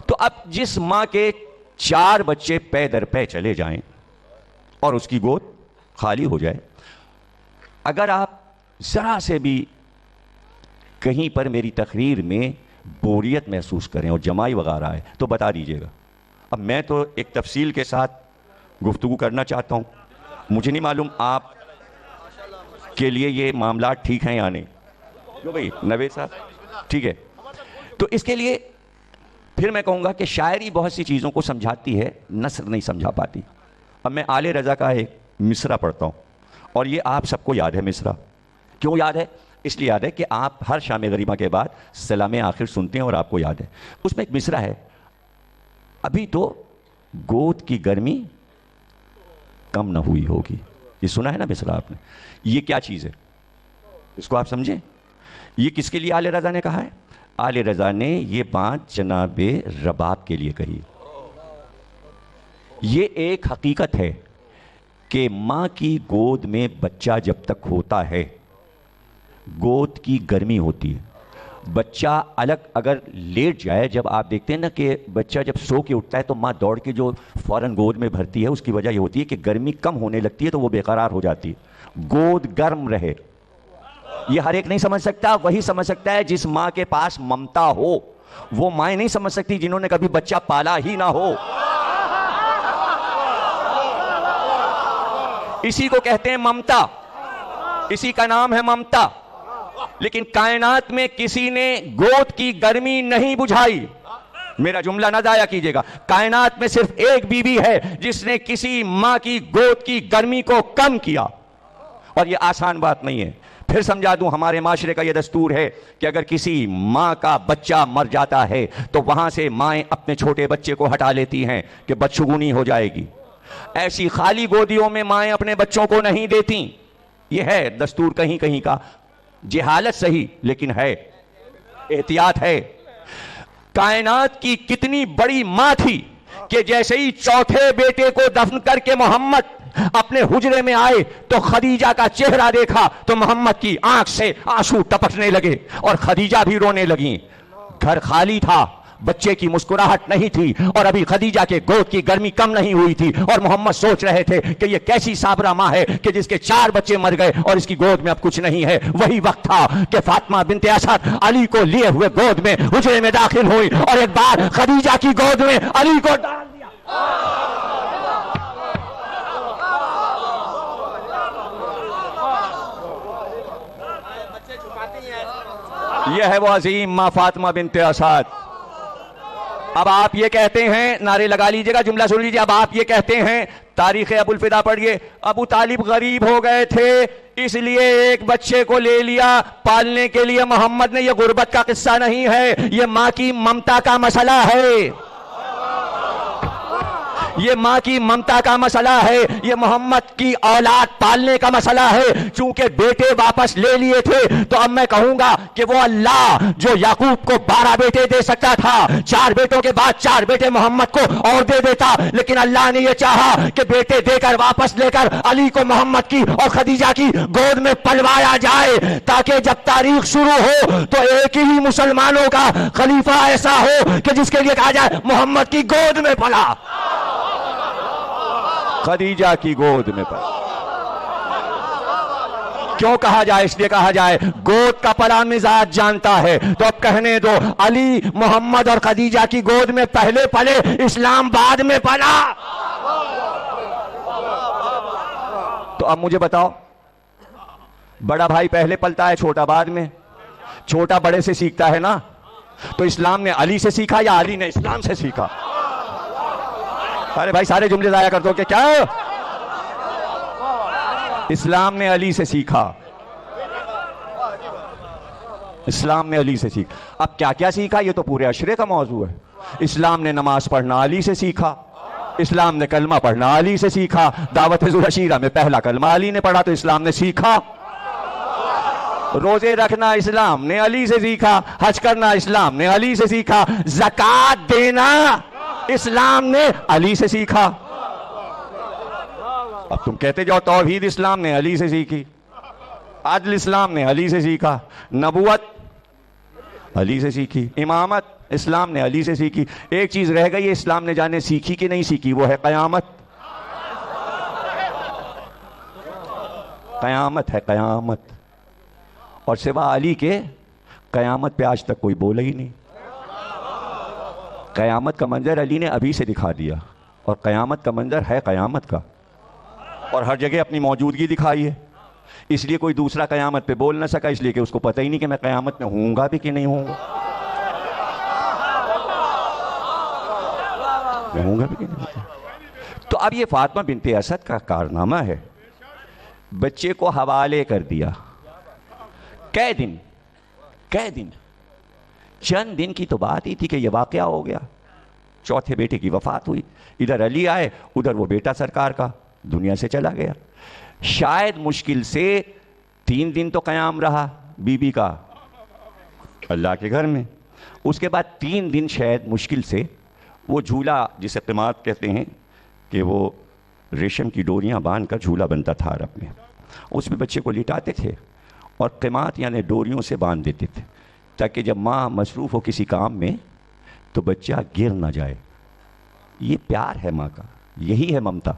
تو اب جس ماں کے 4 بچے پے در پے چلے جائیں اور اس کی گود خالی ہو جائے, اگر آپ ذرا سے بھی کہیں پر میری تقریر میں بوریت محسوس کریں اور جمائی وغیرہ ہے تو بتا دیجئے گا. اب میں تو ایک تفصیل کے ساتھ گفتگو کرنا چاہتا ہوں, مجھے نہیں معلوم آپ کے لیے یہ معاملات ٹھیک ہیں یا نہیں. جو بھائی نوید صاحب ٹھیک ہے. تو اس کے لیے پھر میں کہوں گا کہ شاعری بہت سی چیزوں کو سمجھاتی ہے, نثر نہیں سمجھا پاتی. اب میں آل رضا کا ایک مصرع پڑھتا ہوں, اور یہ آپ سب کو یاد ہے مصرع. کیوں یاد ہے؟ اس لیے یاد ہے کہ آپ ہر شام غریبہ کے بعد سلام آخر سنتے ہیں اور آپ کو یاد ہے. اس میں ایک مصرع ہے, ابھی تو گود کی گرمی کم نہ ہوئی ہوگی. یہ سنا ہے نا مصرع آپ نے؟ یہ کیا چیز ہے اس کو آپ سمجھیں. یہ کس کے لیے آل رضا نے کہا ہے؟ آل رضا نے یہ بات جناب رباب کے لیے کہی. یہ ایک حقیقت ہے کہ ماں کی گود میں بچہ جب تک ہوتا ہے گود کی گرمی ہوتی ہے. بچہ الگ اگر لیٹ جائے, جب آپ دیکھتے ہیں نا کہ بچہ جب سو کے اٹھتا ہے تو ماں دوڑ کے جو فوراً گود میں بھرتی ہے, اس کی وجہ یہ ہوتی ہے کہ گرمی کم ہونے لگتی ہے تو وہ بے قرار ہو جاتی ہے. گود گرم رہے, یہ ہر ایک نہیں سمجھ سکتا. وہی سمجھ سکتا ہے جس ماں کے پاس ممتا ہو. وہ مائیں نہیں سمجھ سکتی جنہوں نے کبھی بچہ پالا ہی نہ ہو. اسی کو کہتے ہیں ممتا, اسی کا نام ہے ممتا. لیکن کائنات میں کسی نے گود کی گرمی نہیں بجھائی. میرا جملہ نہ ضائع کیجیے گا. کائنات میں صرف ایک بیوی ہے جس نے کسی ماں کی گود کی گرمی کو کم کیا, اور یہ آسان بات نہیں ہے. پھر سمجھا دوں, ہمارے معاشرے کا یہ دستور ہے کہ اگر کسی ماں کا بچہ مر جاتا ہے تو وہاں سے مائیں اپنے چھوٹے بچے کو ہٹا لیتی ہیں کہ بدشگونی ہو جائے گی. ایسی خالی گودیوں میں مائیں اپنے بچوں کو نہیں دیتی. یہ ہے دستور کہیں کہیں کا, جہالت صحیح لیکن ہے, احتیاط ہے. کائنات کی کتنی بڑی ماں تھی کہ جیسے ہی چوتھے بیٹے کو دفن کر کے محمد اپنے حجرے میں آئے تو خدیجہ کا چہرہ دیکھا تو محمد کی آنکھ سے آنسو ٹپکنے لگے اور خدیجہ بھی رونے لگیں. گھر خالی تھا, بچے کی مسکراہٹ نہیں تھی, اور ابھی خدیجہ کے گود کی گرمی کم نہیں ہوئی تھی, اور محمد سوچ رہے تھے کہ یہ کیسی صابرہ ماں ہے کہ جس کے 4 بچے مر گئے اور اس کی گود میں اب کچھ نہیں ہے. وہی وقت تھا کہ فاطمہ بنت اسد علی کو لیے ہوئے گود میں حجرے میں داخل ہوئی, اور ایک بار خدیجہ کی گود میں علی کو ڈال دیا. یہ ہے وہ عظیم ماں فاطمہ بنت اسد. اب آپ یہ کہتے ہیں, نعرے لگا لیجئے گا, جملہ سن لیجئے. اب آپ یہ کہتے ہیں تاریخ ابو الفدا پڑھیے. ابو طالب غریب ہو گئے تھے اس لیے ایک بچے کو لے لیا پالنے کے لیے محمد نے. یہ غربت کا قصہ نہیں ہے, یہ ماں کی ممتا کا مسئلہ ہے. یہ ماں کی ممتا کا مسئلہ ہے, یہ محمد کی اولاد پالنے کا مسئلہ ہے. چونکہ بیٹے واپس لے لیے تھے تو اب میں کہوں گا کہ وہ اللہ جو یعقوب کو 12 بیٹے دے سکتا تھا, 4 بیٹوں کے بعد 4 بیٹے محمد کو اور دے دیتا, لیکن اللہ نے یہ چاہا کہ بیٹے دے کر واپس لے کر علی کو محمد کی اور خدیجہ کی گود میں پلوایا جائے, تاکہ جب تاریخ شروع ہو تو ایک ہی مسلمانوں کا خلیفہ ایسا ہو کہ جس کے لیے کہا جائے محمد کی گود میں پلا, خدیجہ کی گود میں پلا. کیوں کہا جائے؟ اس لیے کہا جائے گود کا پلا مزاج جانتا ہے. تو اب کہنے دو علی محمد اور خدیجہ کی گود میں پہلے پلے, اسلام بعد میں پلا. تو اب مجھے بتاؤ, بڑا بھائی پہلے پلتا ہے چھوٹا بعد میں, چھوٹا بڑے سے سیکھتا ہے نا. تو اسلام نے علی سے سیکھا یا علی نے اسلام سے سیکھا؟ ارے بھائی سارے جملے ضائع کر دو کہ کیا؟ اسلام نے علی سے سیکھا, اسلام نے علی سے سیکھا. اب کیا کیا سیکھا یہ تو پورے عشرے کا موضوع ہے. اسلام نے نماز پڑھنا علی سے سیکھا, اسلام نے کلمہ پڑھنا علی سے سیکھا. دعوت ذو العشیرہ میں پہلا کلمہ علی نے پڑھا تو اسلام نے سیکھا. روزے رکھنا اسلام نے علی سے سیکھا, حج کرنا اسلام نے علی سے سیکھا, زکوٰۃ دینا اسلام نے علی سے سیکھا. اب تم کہتے جاؤ توحید اسلام نے علی سے سیکھی, عدل اسلام نے علی سے سیکھا, نبوت علی سے سیکھی, امامت اسلام نے علی سے سیکھی. ایک چیز رہ گئی ہے اسلام نے جانے سیکھی کہ نہیں سیکھی, وہ ہے قیامت. قیامت ہے قیامت, اور سوا علی کے قیامت پہ آج تک کوئی بولا ہی نہیں. قیامت کا منظر علی نے ابھی سے دکھا دیا, اور قیامت کا منظر ہے قیامت کا, اور ہر جگہ اپنی موجودگی دکھائی ہے. اس لیے کوئی دوسرا قیامت پہ بول نہ سکا, اس لیے کہ اس کو پتہ ہی نہیں کہ میں قیامت میں ہوں گا بھی کہ نہیں ہوں گا. میں ہوں گا بھی کہ نہیں ہوں گا. تو اب یہ فاطمہ بنت اسد کا کارنامہ ہے. بچے کو حوالے کر دیا. کئے دن چند دن کی تو بات ہی تھی کہ یہ واقعہ ہو گیا. چوتھے بیٹے کی وفات ہوئی, ادھر علی آئے, ادھر وہ بیٹا سرکار کا دنیا سے چلا گیا. شاید مشکل سے 3 دن تو قیام رہا بی بی کا اللہ کے گھر میں. اس کے بعد 3 دن شاید مشکل سے وہ جھولا جسے قمات کہتے ہیں کہ وہ ریشم کی ڈوریاں باندھ کر جھولا بنتا تھا عرب میں, اس میں بچے کو لٹاتے تھے اور قمات یعنی ڈوریوں سے باندھ دیتے تھے, تاکہ جب ماں مصروف ہو کسی کام میں تو بچہ گر نہ جائے. یہ پیار ہے ماں کا, یہی ہے ممتا.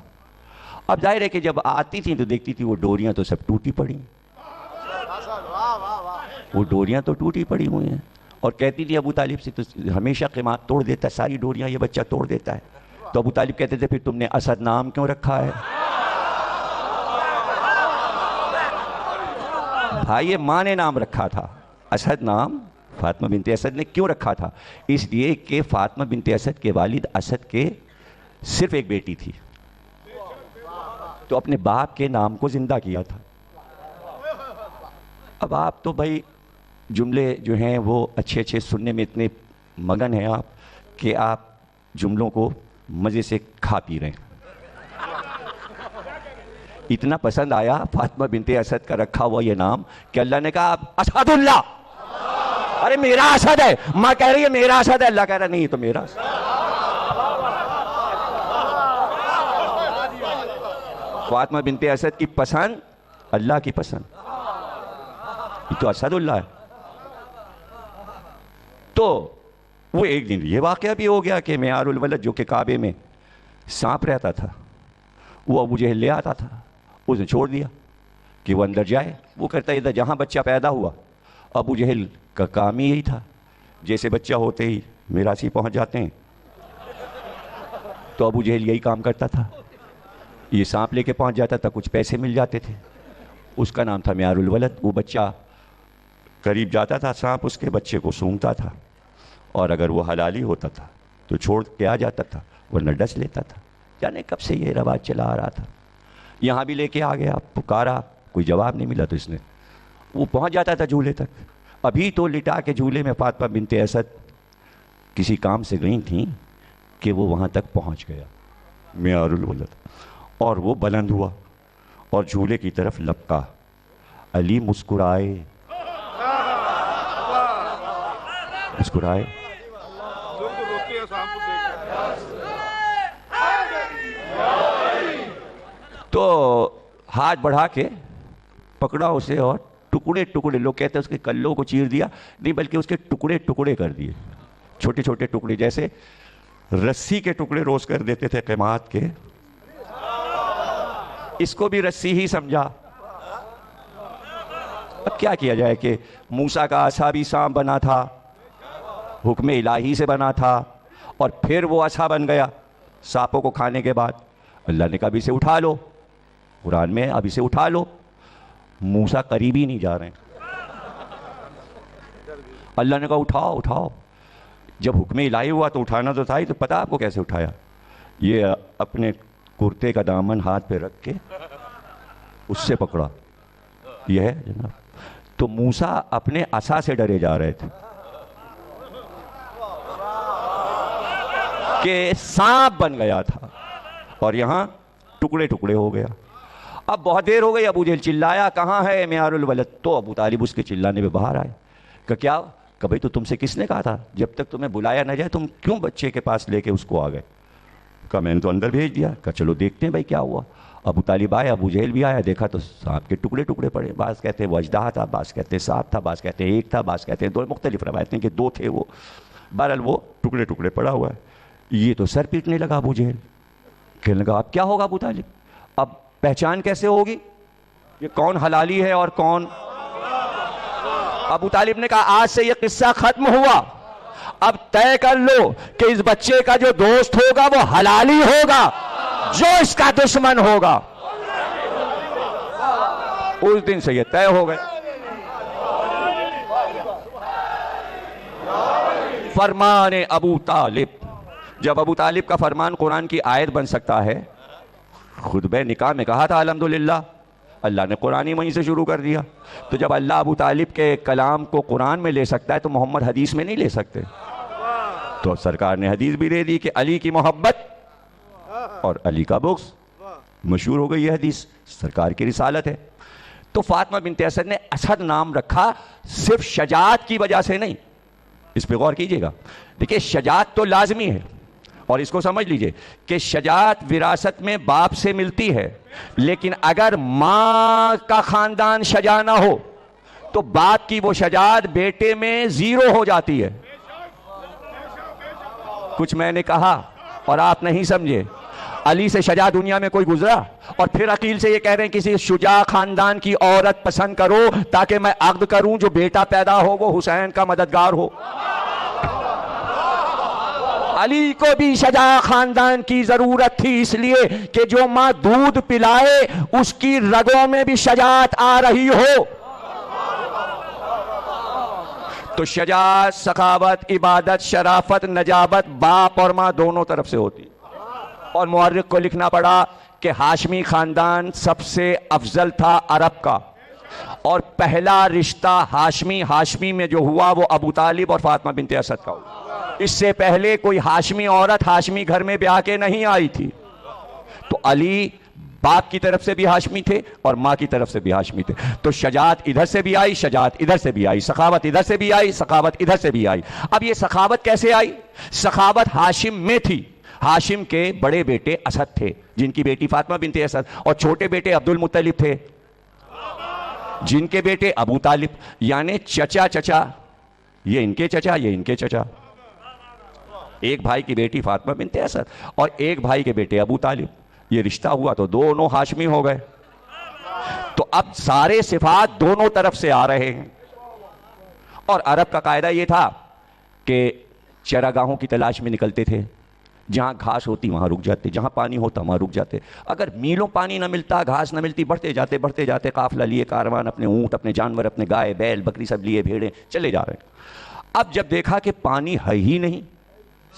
اب ظاہر ہے کہ جب آتی تھی تو دیکھتی تھی وہ ڈوریاں تو سب ٹوٹی پڑی, وہ ڈوریاں تو ٹوٹی پڑی ہوئی ہیں, اور کہتی تھی ابو طالب سے تو ہمیشہ قمات توڑ دیتا ہے, ساری ڈوریاں یہ بچہ توڑ دیتا ہے. تو ابو طالب کہتے تھے پھر تم نے اسد نام کیوں رکھا ہے؟ بھائی یہ ماں نے نام رکھا تھا, اسد نام فاطمہ بنت اسد نے کیوں رکھا تھا؟ اس لیے کہ فاطمہ بنت اسد کے والد اسد کے صرف ایک بیٹی تھی, تو اپنے باپ کے نام کو زندہ کیا تھا. اب آپ تو بھائی جملے جو ہیں وہ اچھے اچھے سننے میں اتنے مگن ہیں آپ کہ آپ جملوں کو مزے سے کھا پی رہے ہیں. اتنا پسند آیا فاطمہ بنت اسد کا رکھا ہوا یہ نام کہ اللہ نے کہا اسد اللہ, ارے میرا اسد ہے. ماں کہہ رہی ہے میرا اسد ہے, اللہ کہہ رہا نہیں تو میرا اسد. فاطمہ بنت اسد کی پسند اللہ کی پسند, یہ تو اسد اللہ ہے. تو وہ ایک دن یہ واقعہ بھی ہو گیا کہ معیار الولد جو کہ کعبے میں سانپ رہتا تھا وہ ابو جہل لے آتا تھا, اس نے چھوڑ دیا کہ وہ اندر جائے. وہ کرتا ہے جہاں بچہ پیدا ہوا, ابو جہل کا کام ہی یہی تھا, جیسے بچہ ہوتے ہی میراثی پہنچ جاتے ہیں, تو ابو جہل یہی کام کرتا تھا. یہ سانپ لے کے پہنچ جاتا تھا, کچھ پیسے مل جاتے تھے. اس کا نام تھا معیار الولد. وہ بچہ قریب جاتا تھا, سانپ اس کے بچے کو سونگتا تھا, اور اگر وہ حلالی ہوتا تھا تو چھوڑ کے آ جاتا تھا, ورنہ ڈس لیتا تھا. جانے کب سے یہ رواج چلا آ رہا تھا. یہاں بھی لے کے آ گیا, پکارا, کوئی جواب نہیں ملا تو اس نے, وہ پہنچ جاتا تھا جھولے تک. ابھی تو لٹا کے جھولے میں فاطمہ بنت اسد کسی کام سے گئی تھیں کہ وہ وہاں تک پہنچ گیا معیار الولد, اور وہ بلند ہوا اور جھولے کی طرف لپکا. علی مسکرائے, مسکرائے, تو ہاتھ بڑھا کے پکڑا اسے اور ٹکڑے ٹکڑے, لوگ کہتے ہیں اس کے کلوں کو چیر دیا, نہیں بلکہ اس کے ٹکڑے ٹکڑے کر دیے, چھوٹے چھوٹے ٹکڑے, جیسے رسی کے ٹکڑے روز کر دیتے تھے قیمات کے. اس کو بھی رسی ہی سمجھا. اب کیا کیا جائے کہ موسیٰ کا عصا بھی سانپ بنا تھا, حکم الہی سے بنا تھا, اور پھر وہ عصا بن گیا سانپوں کو کھانے کے بعد. اللہ نے کہا اب اسے اٹھا لو, قرآن میں اب اسے اٹھا لو. موسیٰ قریب ہی نہیں جا رہے ہیں. اللہ نے کہا اٹھاؤ اٹھاؤ. جب حکم الہی ہوا تو اٹھانا تو تھا ہی. تو پتہ آپ کو کیسے اٹھایا؟ یہ اپنے کرتے کا دامن ہاتھ پہ رکھ کے اس سے پکڑا. یہ ہے جناب. تو موسیٰ اپنے عصا سے ڈرے جا رہے تھے کہ سانپ بن گیا تھا, اور یہاں ٹکڑے ٹکڑے ہو گیا. اب بہت دیر ہو گئی, ابو جہل چلایا کہاں ہے معیار الولد. تو ابو طالب اس کے چلانے پہ باہر آئے. کہ کیا کہ بھائی تو تم سے کس نے کہا تھا جب تک تمہیں بلایا نہ جائے تم کیوں بچے کے پاس لے کے اس کو آ گئے؟ کہا میں نے تو اندر بھیج دیا. کہا چلو دیکھتے ہیں بھائی کیا ہوا. ابو طالب آیا, ابو جہل بھی آیا, دیکھا تو سانپ کے ٹکڑے ٹکڑے پڑے. بعض کہتے ہیں وہ اژدہا تھا, بعض کہتے ہیں سانپ تھا, بعض کہتے ہیں ایک تھا, بعض کہتے ہیں دو. مختلف روایتیں کہ دو تھے وہ. بہرحال وہ ٹکڑے ٹکڑے پڑا ہوا ہے. یہ تو سر پیٹنے لگا ابو جہل. کہنے لگا اب کیا ہوگا ابو طالب, اب پہچان کیسے ہوگی یہ کون حلالی ہے اور کون؟ ابو طالب نے کہا آج سے یہ قصہ ختم ہوا, اب طے کر لو کہ اس بچے کا جو دوست ہوگا وہ حلالی ہوگا, جو اس کا دشمن ہوگا. اس دن سے یہ طے ہو گئے. فرمان ابو طالب. جب ابو طالب کا فرمان قرآن کی آیت بن سکتا ہے, خطبہ نکاح میں کہا تھا الحمدللہ, اللہ نے قرآن ہی وہیں سے شروع کر دیا. تو جب اللہ ابو طالب کے کلام کو قرآن میں لے سکتا ہے تو محمد حدیث میں نہیں لے سکتے. تو سرکار نے حدیث بھی دے دی کہ علی کی محبت اور علی کا بغض. مشہور ہو گئی یہ حدیث, سرکار کی رسالت ہے. تو فاطمہ بنت اسد نے اسد نام رکھا صرف شجاعت کی وجہ سے نہیں. اس پہ غور کیجئے گا. دیکھیں شجاعت تو لازمی ہے, اور اس کو سمجھ لیجئے کہ شجاعت وراثت میں باپ سے ملتی ہے, لیکن اگر ماں کا خاندان شجاع نہ ہو تو باپ کی وہ شجاعت بیٹے میں زیرو ہو جاتی ہے. کچھ میں نے کہا اور آپ نہیں سمجھے. علی سے شجاع دنیا میں کوئی گزرا, اور پھر عقیل سے یہ کہہ رہے ہیں کسی شجاع خاندان کی عورت پسند کرو تاکہ میں عقد کروں, جو بیٹا پیدا ہو وہ حسین کا مددگار ہو. علی کو بھی شجاع خاندان کی ضرورت تھی, اس لیے کہ جو ماں دودھ پلائے اس کی رگوں میں بھی شجاعت آ رہی ہو. تو شجاعت, سخاوت, عبادت, شرافت, نجابت باپ اور ماں دونوں طرف سے ہوتی. اور مورخ کو لکھنا پڑا کہ ہاشمی خاندان سب سے افضل تھا عرب کا, اور پہلا رشتہ ہاشمی میں جو ہوا وہ ابو طالب اور فاطمہ بنت اسد کا ہوا. اس سے پہلے کوئی ہاشمی عورت ہاشمی گھر میں بیاہ کے نہیں آئی تھی. تو علی باپ کی طرف سے بھی ہاشمی تھے اور ماں کی طرف سے بھی ہاشمی تھے. تو شجاعت ادھر سے بھی آئی, شجاعت ادھر سے بھی آئی, سخاوت ادھر سے بھی آئی, سخاوت ادھر سے بھی آئی. اب یہ سخاوت کیسے آئی؟ سخاوت ہاشم میں تھی. ہاشم کے بڑے بیٹے اسد تھے جن کی بیٹی فاطمہ بنت اسد, اور چھوٹے بیٹے عبد المطلب تھے جن کے بیٹے ابو طالب. یعنی چچا, یہ ان کے چچا, یہ ان کے چچا. ایک بھائی کی بیٹی فاطمہ بنت اسد اور ایک بھائی کے بیٹے ابو طالب. یہ رشتہ ہوا تو دونوں ہاشمی ہو گئے. تو اب سارے صفات دونوں طرف سے آ رہے ہیں. اور عرب کا قاعدہ یہ تھا کہ چراگاہوں کی تلاش میں نکلتے تھے. جہاں گھاس ہوتی وہاں رک جاتے, جہاں پانی ہوتا وہاں رک جاتے. اگر میلوں پانی نہ ملتا, گھاس نہ ملتی, بڑھتے جاتے قافلہ لیے, کاروان, اپنے اونٹ, اپنے جانور, اپنے گائے بیل بکری سب لیے, بھیڑیں چلے جا رہے ہیں. اب جب دیکھا کہ پانی ہے ہی نہیں,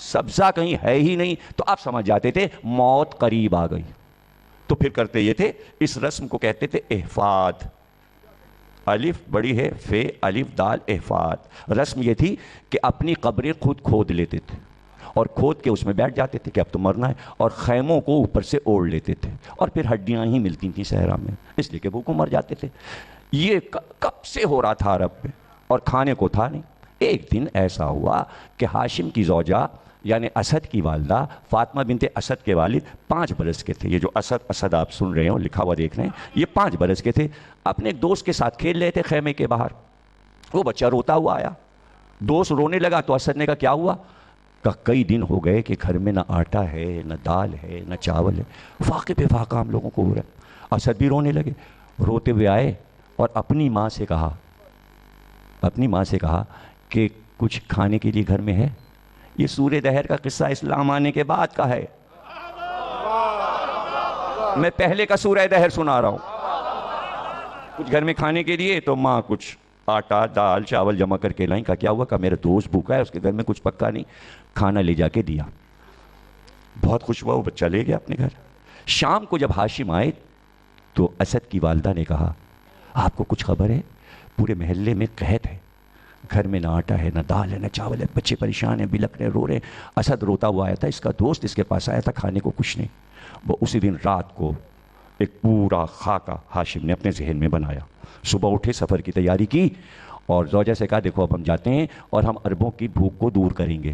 سبزہ کہیں ہے ہی نہیں، تو آپ سمجھ جاتے تھے موت قریب آ گئی. تو پھر کرتے یہ تھے، اس رسم کو کہتے تھے احفاد. الف بڑی ہے، فے الف دال احفاد. رسم یہ تھی کہ اپنی قبریں خود کھود لیتے تھے اور کھود کے اس میں بیٹھ جاتے تھے کہ اب تو مرنا ہے، اور خیموں کو اوپر سے اوڑھ لیتے تھے، اور پھر ہڈیاں ہی ملتی تھیں صحرا میں، اس لیے کہ وہ کو مر جاتے تھے. یہ کب سے ہو رہا تھا عرب میں، اور کھانے کو تھا نہیں. ایک دن ایسا ہوا کہ ہاشم کی زوجہ یعنی اسد کی والدہ فاطمہ بنت اسد کے والد 5 برس کے تھے. یہ جو اسد آپ سن رہے ہو، لکھا ہوا دیکھ رہے ہیں، یہ 5 برس کے تھے. اپنے ایک دوست کے ساتھ کھیل رہے تھے خیمے کے باہر. وہ بچہ روتا ہوا آیا، دوست رونے لگا تو اسد نے کہا کیا ہوا؟ کہا کئی دن ہو گئے کہ گھر میں نہ آٹا ہے، نہ دال ہے، نہ چاول ہے. فاقے پہ فاقہ ہم لوگوں کو ہو رہا ہے. اسد بھی رونے لگے. روتے ہوئے آئے اور اپنی ماں سے کہا کہ کچھ کھانے کے لیے گھر میں ہے. یہ سورہ دہر کا قصہ اسلام آنے کے بعد کا ہے، میں پہلے کا سورہ دہر سنا رہا ہوں. کچھ گھر میں کھانے کے لیے، تو ماں کچھ آٹا دال چاول جمع کر کے لائیں. کہا کیا ہوا؟ کہا میرا دوست بھوکا ہے، اس کے گھر میں کچھ پکا نہیں. کھانا لے جا کے دیا. بہت خوش ہوا، وہ بچہ لے گیا اپنے گھر. شام کو جب ہاشم آئے تو اسد کی والدہ نے کہا آپ کو کچھ خبر ہے؟ پورے محلے میں قحط ہے، گھر میں نہ آٹا ہے، نہ دال ہے، نہ چاول ہے، بچے پریشان ہیں، بلک رہے، رو رہے. اسد روتا ہوا آیا تھا، اس کا دوست اس کے پاس آیا تھا، کھانے کو کچھ نہیں. وہ اسی دن رات کو ایک پورا خاکہ ہاشم نے اپنے ذہن میں بنایا. صبح اٹھے، سفر کی تیاری کی، اور زوجہ سے کہا دیکھو اب ہم جاتے ہیں اور ہم عربوں کی بھوک کو دور کریں گے،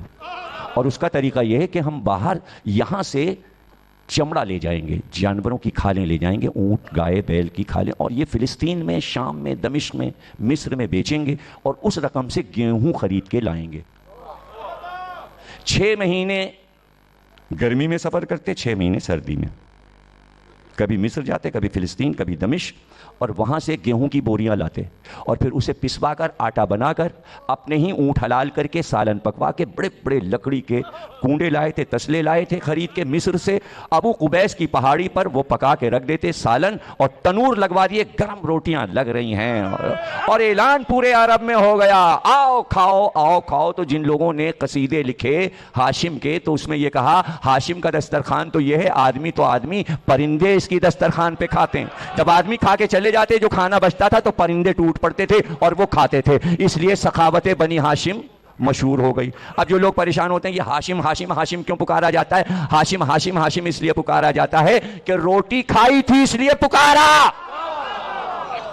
اور اس کا طریقہ یہ ہے کہ ہم باہر یہاں سے چمڑا لے جائیں گے، جانوروں کی کھالیں لے جائیں گے، اونٹ گائے بیل کی کھالیں، اور یہ فلسطین میں، شام میں، دمشق میں، مصر میں بیچیں گے، اور اس رقم سے گیہوں خرید کے لائیں گے. 6 مہینے گرمی میں سفر کرتے، 6 مہینے سردی میں. کبھی مصر جاتے، کبھی فلسطین، کبھی دمشق، اور وہاں سے گیہوں کی بوریاں لاتے، اور پھر اسے پسوا کر آٹا بنا کر اپنے ہی اونٹ حلال کر کے سالن پکوا کے بڑے بڑے لکڑی کے کنڈے لائے تھے، تسلے لائے تھے خرید کے مصر سے. ابو قبیس کی پہاڑی پر وہ پکا کے رکھ دیتے سالن، اور تنور لگوا دیے، گرم روٹیاں لگ رہی ہیں، اور اعلان پورے عرب میں ہو گیا آؤ کھاؤ آؤ کھاؤ. تو جن لوگوں نے قصیدے لکھے ہاشم کے، تو اس میں یہ کہا ہاشم کا دسترخوان تو یہ ہے، آدمی تو آدمی، پرندے اس کی دسترخوان پہ کھاتے ہیں. جب آدمی کھا کے چلے جاتے، جو کھانا بچتا تھا تو پرندے ٹوٹ پڑتے تھے اور وہ کھاتے تھے. اس لیے سخاوت بنی ہاشم مشہور ہو گئی. اب جو لوگ پریشان ہوتے ہیں یہ ہاشم ہاشم ہاشم کیوں پکارا جاتا ہے؟ ہاشم ہاشم ہاشم اس لیے پکارا جاتا ہے کہ روٹی کھائی تھی اس لیے پکارا،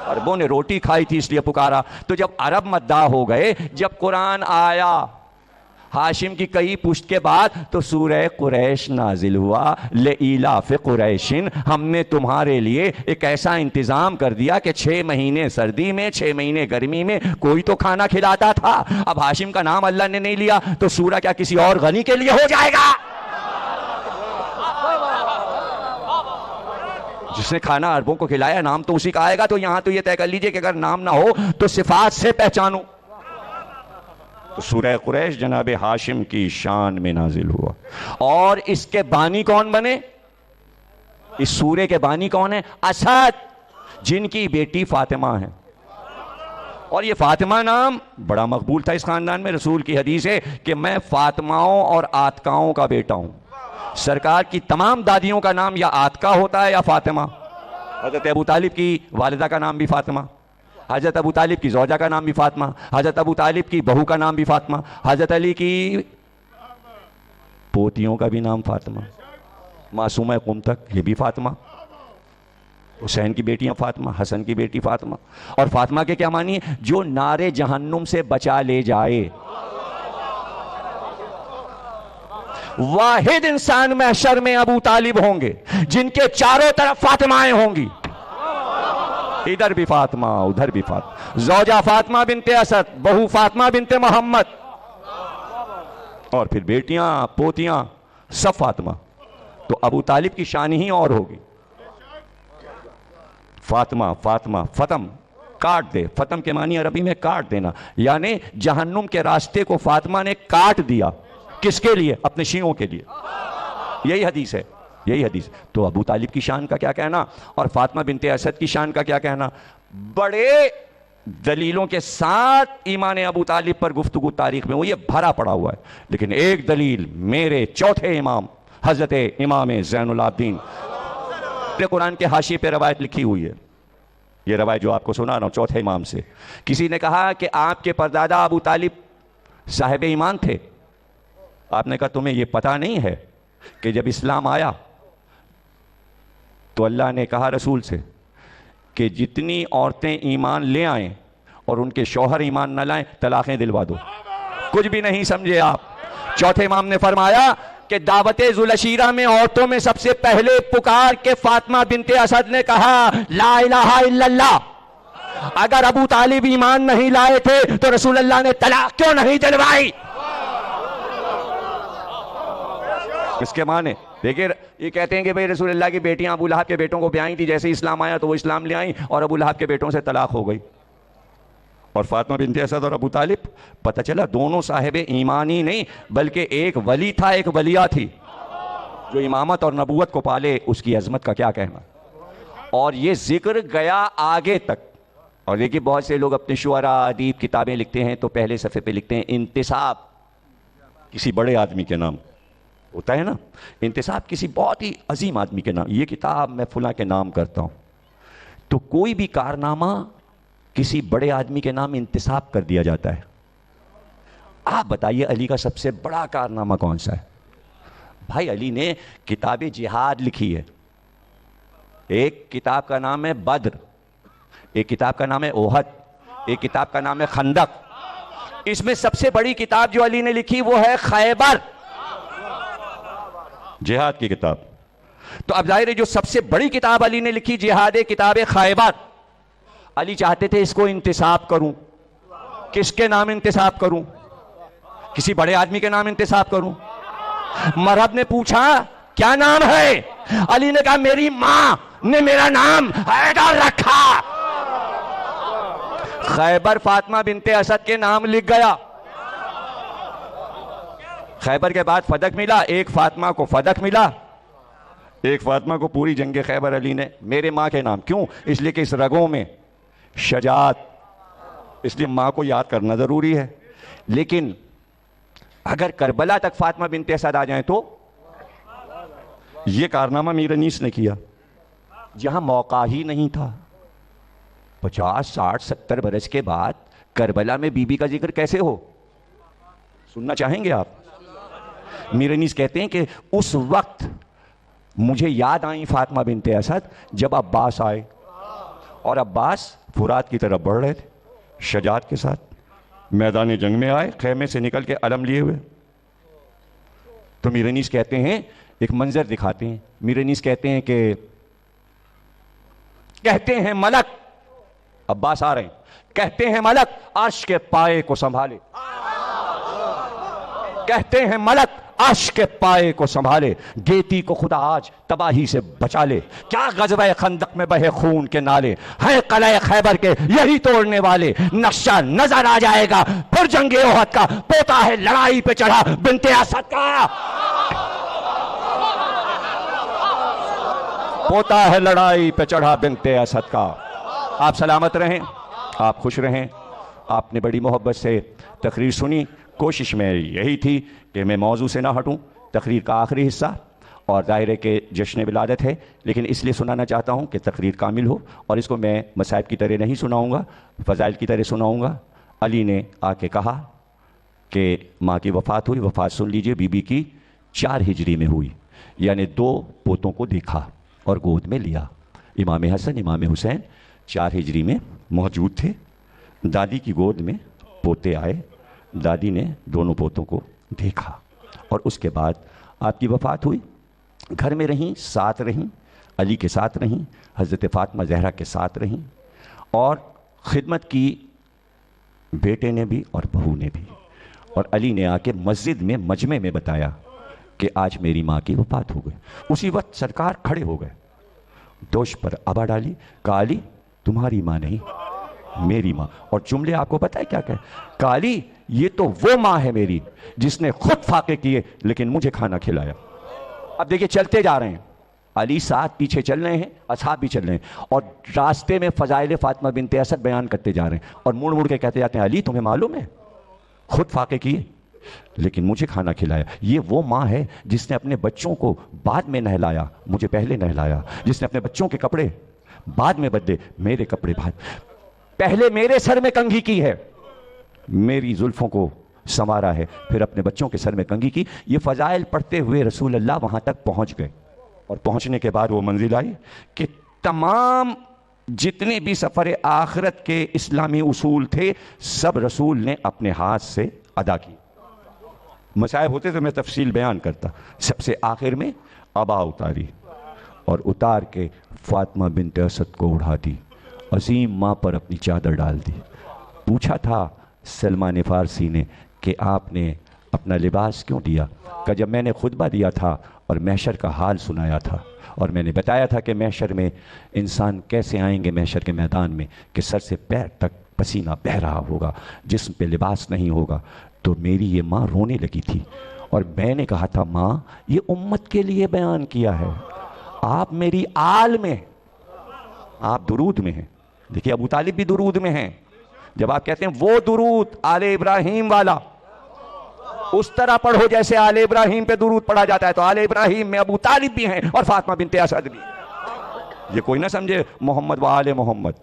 عربوں نے روٹی کھائی تھی اس لیے پکارا. تو جب عرب مداح ہو گئے، جب قرآن آیا ہاشم کی کئی پشت کے بعد، تو سورہ قریش نازل ہوا. لإیلاف قریش، ہم نے تمہارے لیے ایک ایسا انتظام کر دیا کہ 6 مہینے سردی میں، 6 مہینے گرمی میں کوئی تو کھانا کھلاتا تھا. اب ہاشم کا نام اللہ نے نہیں لیا تو سورہ کیا کسی اور غنی کے لیے ہو جائے گا؟ جس نے کھانا عربوں کو کھلایا نام تو اسی کا آئے گا. تو یہاں تو یہ طے کر لیجئے کہ اگر نام نہ ہو تو صفات سے پہچانو. تو سورہ قریش جناب ہاشم کی شان میں نازل ہوا. اور اس کے بانی کون بنے؟ اس سورے کے بانی کون ہیں؟ اسد، جن کی بیٹی فاطمہ ہے. اور یہ فاطمہ نام بڑا مقبول تھا اس خاندان میں. رسول کی حدیث ہے کہ میں فاطماؤں اور آتکاؤں کا بیٹا ہوں. سرکار کی تمام دادیوں کا نام یا آتکا ہوتا ہے یا فاطمہ. حضرت ابو طالب کی والدہ کا نام بھی فاطمہ، حضرت ابو طالب کی زوجہ کا نام بھی فاطمہ، حضرت ابو طالب کی بہو کا نام بھی فاطمہ، حضرت علی کی پوتیوں کا بھی نام فاطمہ، معصومہ قم تک یہ بھی فاطمہ، حسین کی بیٹیاں فاطمہ، حسن کی بیٹی فاطمہ. اور فاطمہ کے کیا معنی ہے؟ جو نار جہنم سے بچا لے جائے. واحد انسان محشر میں ابو طالب ہوں گے جن کے چاروں طرف فاطمائیں ہوں گی. ادھر بھی فاطمہ، ادھر بھی فاطمہ. زوجہ فاطمہ بنت اسد، بہو فاطمہ بنت محمد، اور پھر بیٹیاں پوتیاں سب فاطمہ. تو ابو طالب کی شان ہی اور ہوگی. فاطمہ فاطمہ فتم، کاٹ دے. فتم کے معنی عربی میں کاٹ دینا، یعنی جہنم کے راستے کو فاطمہ نے کاٹ دیا. کس کے لیے؟ اپنے شیعوں کے لیے. یہی حدیث ہے، یہی حدیث. تو ابو طالب کی شان کا کیا کہنا، اور فاطمہ بنت اسد کی شان کا کیا کہنا. بڑے دلیلوں کے ساتھ ایمان ابو طالب پر گفتگو تاریخ میں وہ یہ بھرا پڑا ہوا ہے، لیکن ایک دلیل میرے چوتھے امام حضرت امام زین العابدین قرآن کے حاشیے پہ روایت لکھی ہوئی ہے، یہ روایت جو آپ کو سنا رہا ہوں چوتھے امام سے. کسی نے کہا کہ آپ کے پردادا ابو طالب صاحب ایمان تھے. آپ نے کہا تمہیں یہ پتہ نہیں ہے کہ جب اسلام آیا تو اللہ نے کہا رسول سے کہ جتنی عورتیں ایمان لے آئیں اور ان کے شوہر ایمان نہ لائیں طلاقیں دلوا دو. کچھ بھی نہیں سمجھے آپ. چوتھے امام نے فرمایا کہ دعوت ذوالعشیرہ میں عورتوں میں سب سے پہلے پکار کے فاطمہ بنت اسد نے کہا لا الہ الا اللہ. اگر ابو طالب ایمان نہیں لائے تھے تو رسول اللہ نے طلاق کیوں نہیں دلوائی؟ اس کے معنی دیکھیں، یہ کہتے ہیں کہ بھئی رسول اللہ کی بیٹیاں ابو لہب کے بیٹوں کو بیائیں تھی، جیسے اسلام آیا تو وہ اسلام لے آئیں اور ابو لہب کے بیٹوں سے طلاق ہو گئی. اور فاطمہ بنت اسد اور ابو طالب پتہ چلا دونوں صاحب ایمان ہی نہیں بلکہ ایک ولی تھا ایک ولیہ تھی. جو امامت اور نبوت کو پالے اس کی عظمت کا کیا کہنا. اور یہ ذکر گیا آگے تک. اور دیکھیے بہت سے لوگ اپنے شعراء ادیب کتابیں لکھتے ہیں تو پہلے صفحے پہ لکھتے ہیں انتساب کسی بڑے آدمی کے نام ہوتا ہے نا، انتساب کسی بہت ہی عظیم آدمی کے نام، یہ کتاب میں فلاں کے نام کرتا ہوں. تو کوئی بھی کارنامہ کسی بڑے آدمی کے نام انتساب کر دیا جاتا ہے. آپ بتائیے علی کا سب سے بڑا کارنامہ کون سا ہے؟ بھائی علی نے کتاب جہاد لکھی ہے. ایک کتاب کا نام ہے بدر، ایک کتاب کا نام ہے احد، ایک کتاب کا نام ہے خندق. اس میں سب سے بڑی کتاب جو علی نے لکھی وہ ہے خیبر، جہاد کی کتاب. تو اب ظاہر ہے جو سب سے بڑی کتاب علی نے لکھی جہاد کتاب خیبر. علی چاہتے تھے اس کو انتساب کروں. کس کے نام انتساب کروں؟ کسی بڑے آدمی کے نام انتساب کروں؟ مرحب نے پوچھا کیا نام ہے؟ علی نے کہا میری ماں نے میرا نام حیدر رکھا. خیبر فاطمہ بنت اسد کے نام لکھ گیا. خیبر کے بعد فدق ملا، ایک فاطمہ کو فدق ملا، ایک فاطمہ کو پوری جنگ خیبر علی نے میرے ماں کے نام. کیوں؟ اس لیے کہ اس رگوں میں شجاعت، اس لیے ماں کو یاد کرنا ضروری ہے. لیکن اگر کربلا تک فاطمہ بنت اسد آ جائیں تو یہ کارنامہ میر انیس نے کیا جہاں موقع ہی نہیں تھا. 50 60 70 برس کے بعد کربلا میں بی بی کا ذکر کیسے ہو؟ سننا چاہیں گے آپ؟ میر انیس کہتے ہیں کہ اس وقت مجھے یاد آئیں فاطمہ بنت اسد جب عباس آئے اور عباس فرات کی طرف بڑھ رہے تھے شجاعت کے ساتھ. میدان جنگ میں آئے خیمے سے نکل کے علم لیے ہوئے. تو میر انیس کہتے ہیں ایک منظر دکھاتے ہیں. میر انیس کہتے ہیں کہ کہتے ہیں ملک، عباس آ رہے ہیں، کہتے ہیں ملک عرش کے پائے کو سنبھالے، کہتے ہیں ملک عرش کے پائے کو سنبھالے، گیتی کو خدا آج تباہی سے بچا لے. کیا غزوہ خندق میں بہے خون کے نالے، ہیں قلعہ خیبر کے یہی توڑنے والے. نقشہ نظر آ جائے گا پھر جنگ احد کا، پوتا ہے لڑائی پہ چڑھا بنت اسد کا، پوتا ہے لڑائی پہ چڑھا بنت اسد کا. آپ سلامت رہیں، آپ خوش رہیں. آپ نے بڑی محبت سے تقریر سنی. کوشش میں یہی تھی کہ میں موضوع سے نہ ہٹوں. تقریر کا آخری حصہ اور ظاہر کے جشن ولادت ہے، لیکن اس لیے سنانا چاہتا ہوں کہ تقریر کامل ہو. اور اس کو میں مصائب کی طرح نہیں سناؤں گا، فضائل کی طرح سناؤں گا. علی نے آ کے کہا کہ ماں کی وفات ہوئی. وفات سن لیجئے بی بی کی 4 ہجری میں ہوئی، یعنی 2 پوتوں کو دیکھا اور گود میں لیا. امام حسن امام حسین 4 ہجری میں موجود تھے. دادی کی گود میں پوتے آئے، دادی نے دونوں پوتوں کو دیکھا اور اس کے بعد آپ کی وفات ہوئی. گھر میں رہیں، ساتھ رہیں، علی کے ساتھ رہیں، حضرت فاطمہ زہرا کے ساتھ رہیں اور خدمت کی بیٹے نے بھی اور بہو نے بھی. اور علی نے آ کے مسجد میں مجمع میں بتایا کہ آج میری ماں کی وفات ہو گئی. اسی وقت سرکار کھڑے ہو گئے، دوش پر آبا ڈالی، کہا علی تمہاری ماں نہیں میری ماں. اور جملے آپ کو پتہ ہے کیا کہا علی یہ تو وہ ماں ہے میری جس نے خود فاقے کیے لیکن مجھے کھانا کھلایا. اب دیکھیے چلتے جا رہے ہیں. علی ساتھ پیچھے چل رہے ہیں، اصحاب بھی چل رہے ہیں، اور راستے میں فضائل فاطمہ بنت اسد بیان کرتے جا رہے ہیں، اور مڑ مڑ کے کہتے جاتے ہیں علی تمہیں معلوم ہے خود فاقے کیے لیکن مجھے کھانا کھلایا. یہ وہ ماں ہے جس نے اپنے بچوں کو بعد میں نہلایا، مجھے پہلے نہلایا، جس نے اپنے بچوں کے کپڑے بعد میں بدلے، میرے کپڑے بعد، پہلے میرے سر میں کنگھی کی ہے، میری زلفوں کو سنوارا ہے، پھر اپنے بچوں کے سر میں کنگھی کی. یہ فضائل پڑھتے ہوئے رسول اللہ وہاں تک پہنچ گئے، اور پہنچنے کے بعد وہ منزل آئی کہ تمام جتنے بھی سفر آخرت کے اسلامی اصول تھے سب رسول نے اپنے ہاتھ سے ادا کی. مصائب ہوتے تو میں تفصیل بیان کرتا. سب سے آخر میں عبا اتاری، اور اتار کے فاطمہ بنت اسد کو اڑا دی، عظیم ماں پر اپنی چادر ڈال دی. پوچھا تھا سلمان فارسی نے کہ آپ نے اپنا لباس کیوں دیا؟ کہ جب میں نے خطبہ دیا تھا اور محشر کا حال سنایا تھا، اور میں نے بتایا تھا کہ محشر میں انسان کیسے آئیں گے محشر کے میدان میں کہ سر سے پیر تک پسینہ بہہ رہا ہوگا، جسم پہ لباس نہیں ہوگا، تو میری یہ ماں رونے لگی تھی. اور میں نے کہا تھا ماں یہ امت کے لیے بیان کیا ہے، آپ میری آل میں، آپ درود میں ہیں. دیکھیے ابو طالب بھی درود میں ہیں. جب آپ کہتے ہیں وہ درود آل ابراہیم والا اس طرح پڑھو جیسے آل ابراہیم پہ درود پڑھا جاتا ہے، تو آل ابراہیم میں ابو طالب بھی ہیں اور فاطمہ بنت اسد بھی. یہ کوئی نہ سمجھے محمد و آل محمد،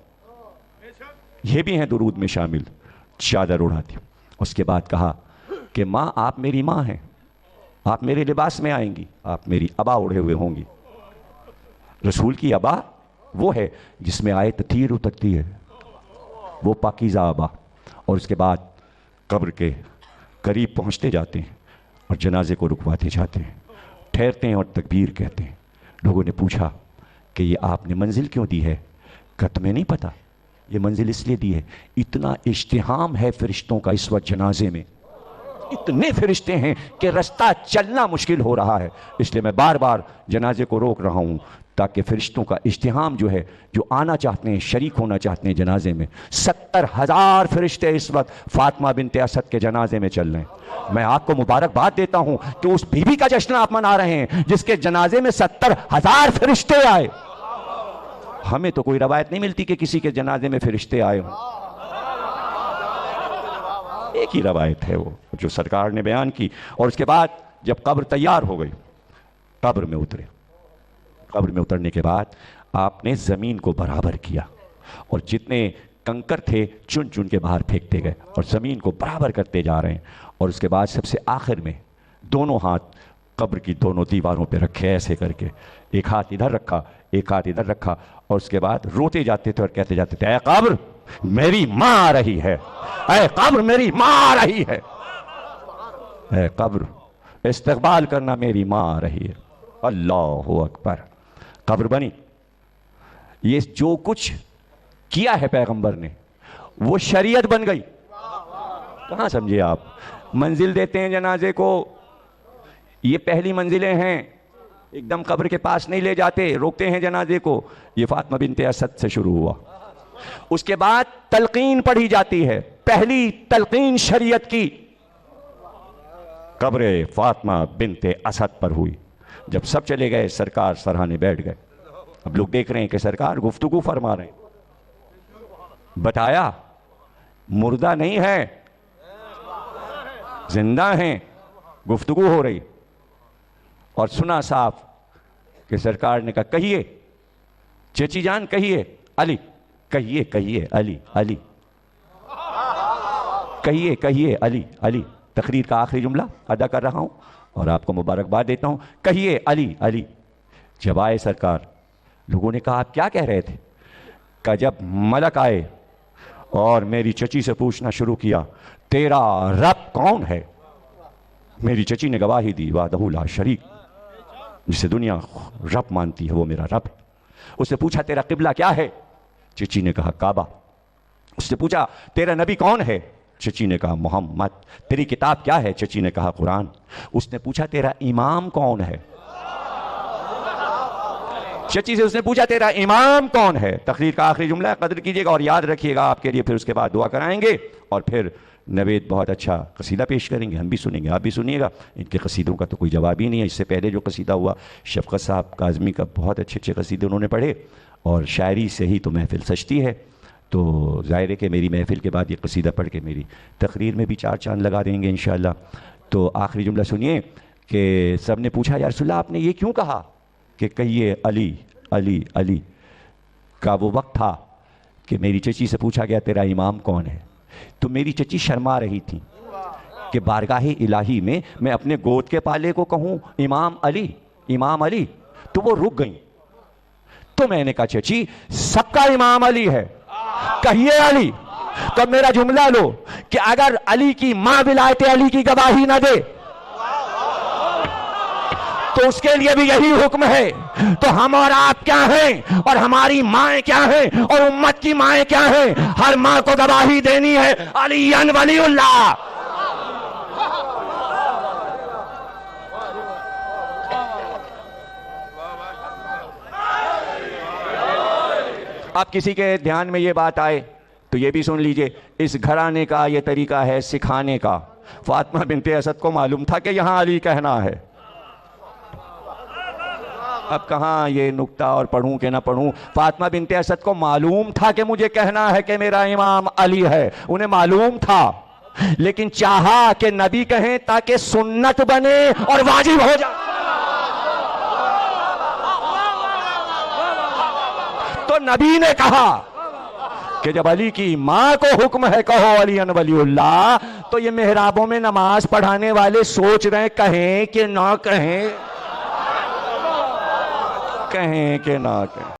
یہ بھی ہیں درود میں شامل. چادر اڑا دی. اس کے بعد کہا کہ ماں آپ میری ماں ہیں، آپ میرے لباس میں آئیں گی، آپ میری ابا اڑے ہوئے ہوں گی. رسول کی ابا وہ ہے جس میں آیت تیر اترتی ہے، وہ پاکیزہ ابا. اور اس کے بعد قبر کے قریب پہنچتے جاتے ہیں اور جنازے کو رکواتے جاتے ہیں، ٹھہرتے ہیں اور تکبیر کہتے ہیں. لوگوں نے پوچھا کہ یہ آپ نے منزل کیوں دی ہے؟ کہ تمہیں نہیں پتا یہ منزل اس لیے دی ہے، اتنا اجتہام ہے فرشتوں کا اس وقت جنازے میں، اتنے فرشتے ہیں کہ رستہ چلنا مشکل ہو رہا ہے. اس لیے میں بار بار جنازے کو روک رہا ہوں تاکہ فرشتوں کا اجتہام جو ہے، جو آنا چاہتے ہیں، شریک ہونا چاہتے ہیں جنازے میں. 70,000 فرشتے اس وقت فاطمہ بنت اسد کے جنازے میں چل رہے ہیں. میں آپ کو مبارکباد دیتا ہوں کہ اس بی بی کا جشن آپ منا رہے ہیں جس کے جنازے میں 70,000 فرشتے آئے. ہمیں تو کوئی روایت نہیں ملتی کہ کسی کے جنازے میں فرشتے آئے ہوں. ایک ہی روایت ہے وہ جو سرکار نے بیان کی. اور اس کے بعد جب قبر تیار ہو گئی، قبر میں اترے. قبر میں اترنے کے بعد آپ نے زمین کو برابر کیا، اور جتنے کنکر تھے چن چن کے باہر پھینکتے گئے اور زمین کو برابر کرتے جا رہے ہیں. اور اس کے بعد سب سے آخر میں دونوں ہاتھ قبر کی دونوں دیواروں پہ رکھے ایسے کر کے، ایک ہاتھ ادھر رکھا ایک ہاتھ ادھر رکھا، اور اس کے بعد روتے جاتے تھے اور کہتے جاتے تھے اے قبر میری ماں آ رہی ہے، اے قبر میری ماں آ رہی ہے، اے قبر استقبال کرنا میری ماں آ رہی ہے. اللہ اکبر. قبر بنی. یہ جو کچھ کیا ہے پیغمبر نے وہ شریعت بن گئی. کہاں سمجھے آپ؟ منزل دیتے ہیں جنازے کو، یہ پہلی منزلیں ہیں، ایک دم قبر کے پاس نہیں لے جاتے، روکتے ہیں جنازے کو. یہ فاطمہ بنت اسد سے شروع ہوا. اس کے بعد تلقین پڑھی جاتی ہے. پہلی تلقین شریعت کی قبر فاطمہ بنت اسد پر ہوئی. جب سب چلے گئے سرکار سرہانے بیٹھ گئے. اب لوگ دیکھ رہے ہیں کہ سرکار گفتگو فرما رہے ہیں. بتایا مردہ نہیں ہے، زندہ ہیں، گفتگو ہو رہی. اور سنا صاف کہ سرکار نے کہا کہیے چچی جان، کہیے علی، کہیے کہیے علی علی، کہیے کہیے علی علی. تقریر کا آخری جملہ ادا کر رہا ہوں اور آپ کو مبارکباد دیتا ہوں. کہیے علی علی. جب آئے سرکار، لوگوں نے کہا آپ کیا کہہ رہے تھے؟ کہ جب ملک آئے اور میری چچی سے پوچھنا شروع کیا تیرا رب کون ہے، میری چچی نے گواہی دی وحدہ لا شریک، جسے دنیا رب مانتی ہے وہ میرا رب ہے. اس نے پوچھا تیرا قبلہ کیا ہے؟ چچی نے کہا کعبہ. اس نے پوچھا تیرا نبی کون ہے؟ چچی نے کہا محمد. تیری کتاب کیا ہے؟ چچی نے کہا قرآن. اس نے پوچھا تیرا امام کون ہے؟ چچی سے اس نے پوچھا تیرا امام کون ہے؟ تقریر کا آخری جملہ ہے، قدر کیجئے گا اور یاد رکھیے گا. آپ کے لیے پھر اس کے بعد دعا کرائیں گے اور پھر نوید بہت اچھا قصیدہ پیش کریں گے، ہم بھی سنیں گے، آپ بھی سنیے گا۔ ان کے قصیدوں کا تو کوئی جواب ہی نہیں ہے۔ اس سے پہلے جو قصیدہ ہوا شفقت صاحب کاظمی کا، بہت اچھے اچھے قصیدے انہوں نے پڑھے، اور شاعری سے ہی تو محفل سجتی ہے۔ تو ظاہر ہے کہ میری محفل کے بعد یہ قصیدہ پڑھ کے میری تقریر میں بھی 4 چاند لگا دیں گے انشاءاللہ۔ تو آخری جملہ سنیے کہ سب نے پوچھا یا رسول اللہ آپ نے یہ کیوں کہا، کہ کہیے علی علی علی کا وہ وقت تھا کہ میری چچی سے پوچھا گیا تیرا امام کون ہے، تو میری چچی شرما رہی تھی کہ بارگاہ الہی میں میں اپنے گود کے پالے کو کہوں امام علی، تو وہ رک گئیں۔ تو میں نے کہا چچی سب کا امام علی ہے، کہیے علی۔ تو میرا جملہ لو کہ اگر علی کی ماں ولایت علی کی گواہی نہ دے تو اس کے لیے بھی یہی حکم ہے۔ تو ہم اور آپ کیا ہیں، اور ہماری مائیں کیا ہیں، اور امت کی مائیں کیا ہیں، ہر ماں کو گواہی دینی ہے علی ولی اللہ۔ اب کسی کے دھیان میں یہ بات آئے تو یہ بھی سن لیجئے، اس گھرانے کا یہ طریقہ ہے سکھانے کا۔ فاطمہ بنت اسد کو معلوم تھا کہ یہاں علی کہنا ہے، اب کہاں یہ نکتہ اور پڑھوں کہ نہ پڑھوں، فاطمہ بنت اسد کو معلوم تھا کہ مجھے کہنا ہے کہ میرا امام علی ہے، انہیں معلوم تھا، لیکن چاہا کہ نبی کہیں تاکہ سنت بنے اور واجب ہو جائے۔ تو نبی نے کہا کہ جب علی کی ماں کو حکم ہے کہو علی ولی اللہ، تو یہ محرابوں میں نماز پڑھانے والے سوچ رہے کہیں کہ نہ کہیں، کہیں کہ نہ کہیں۔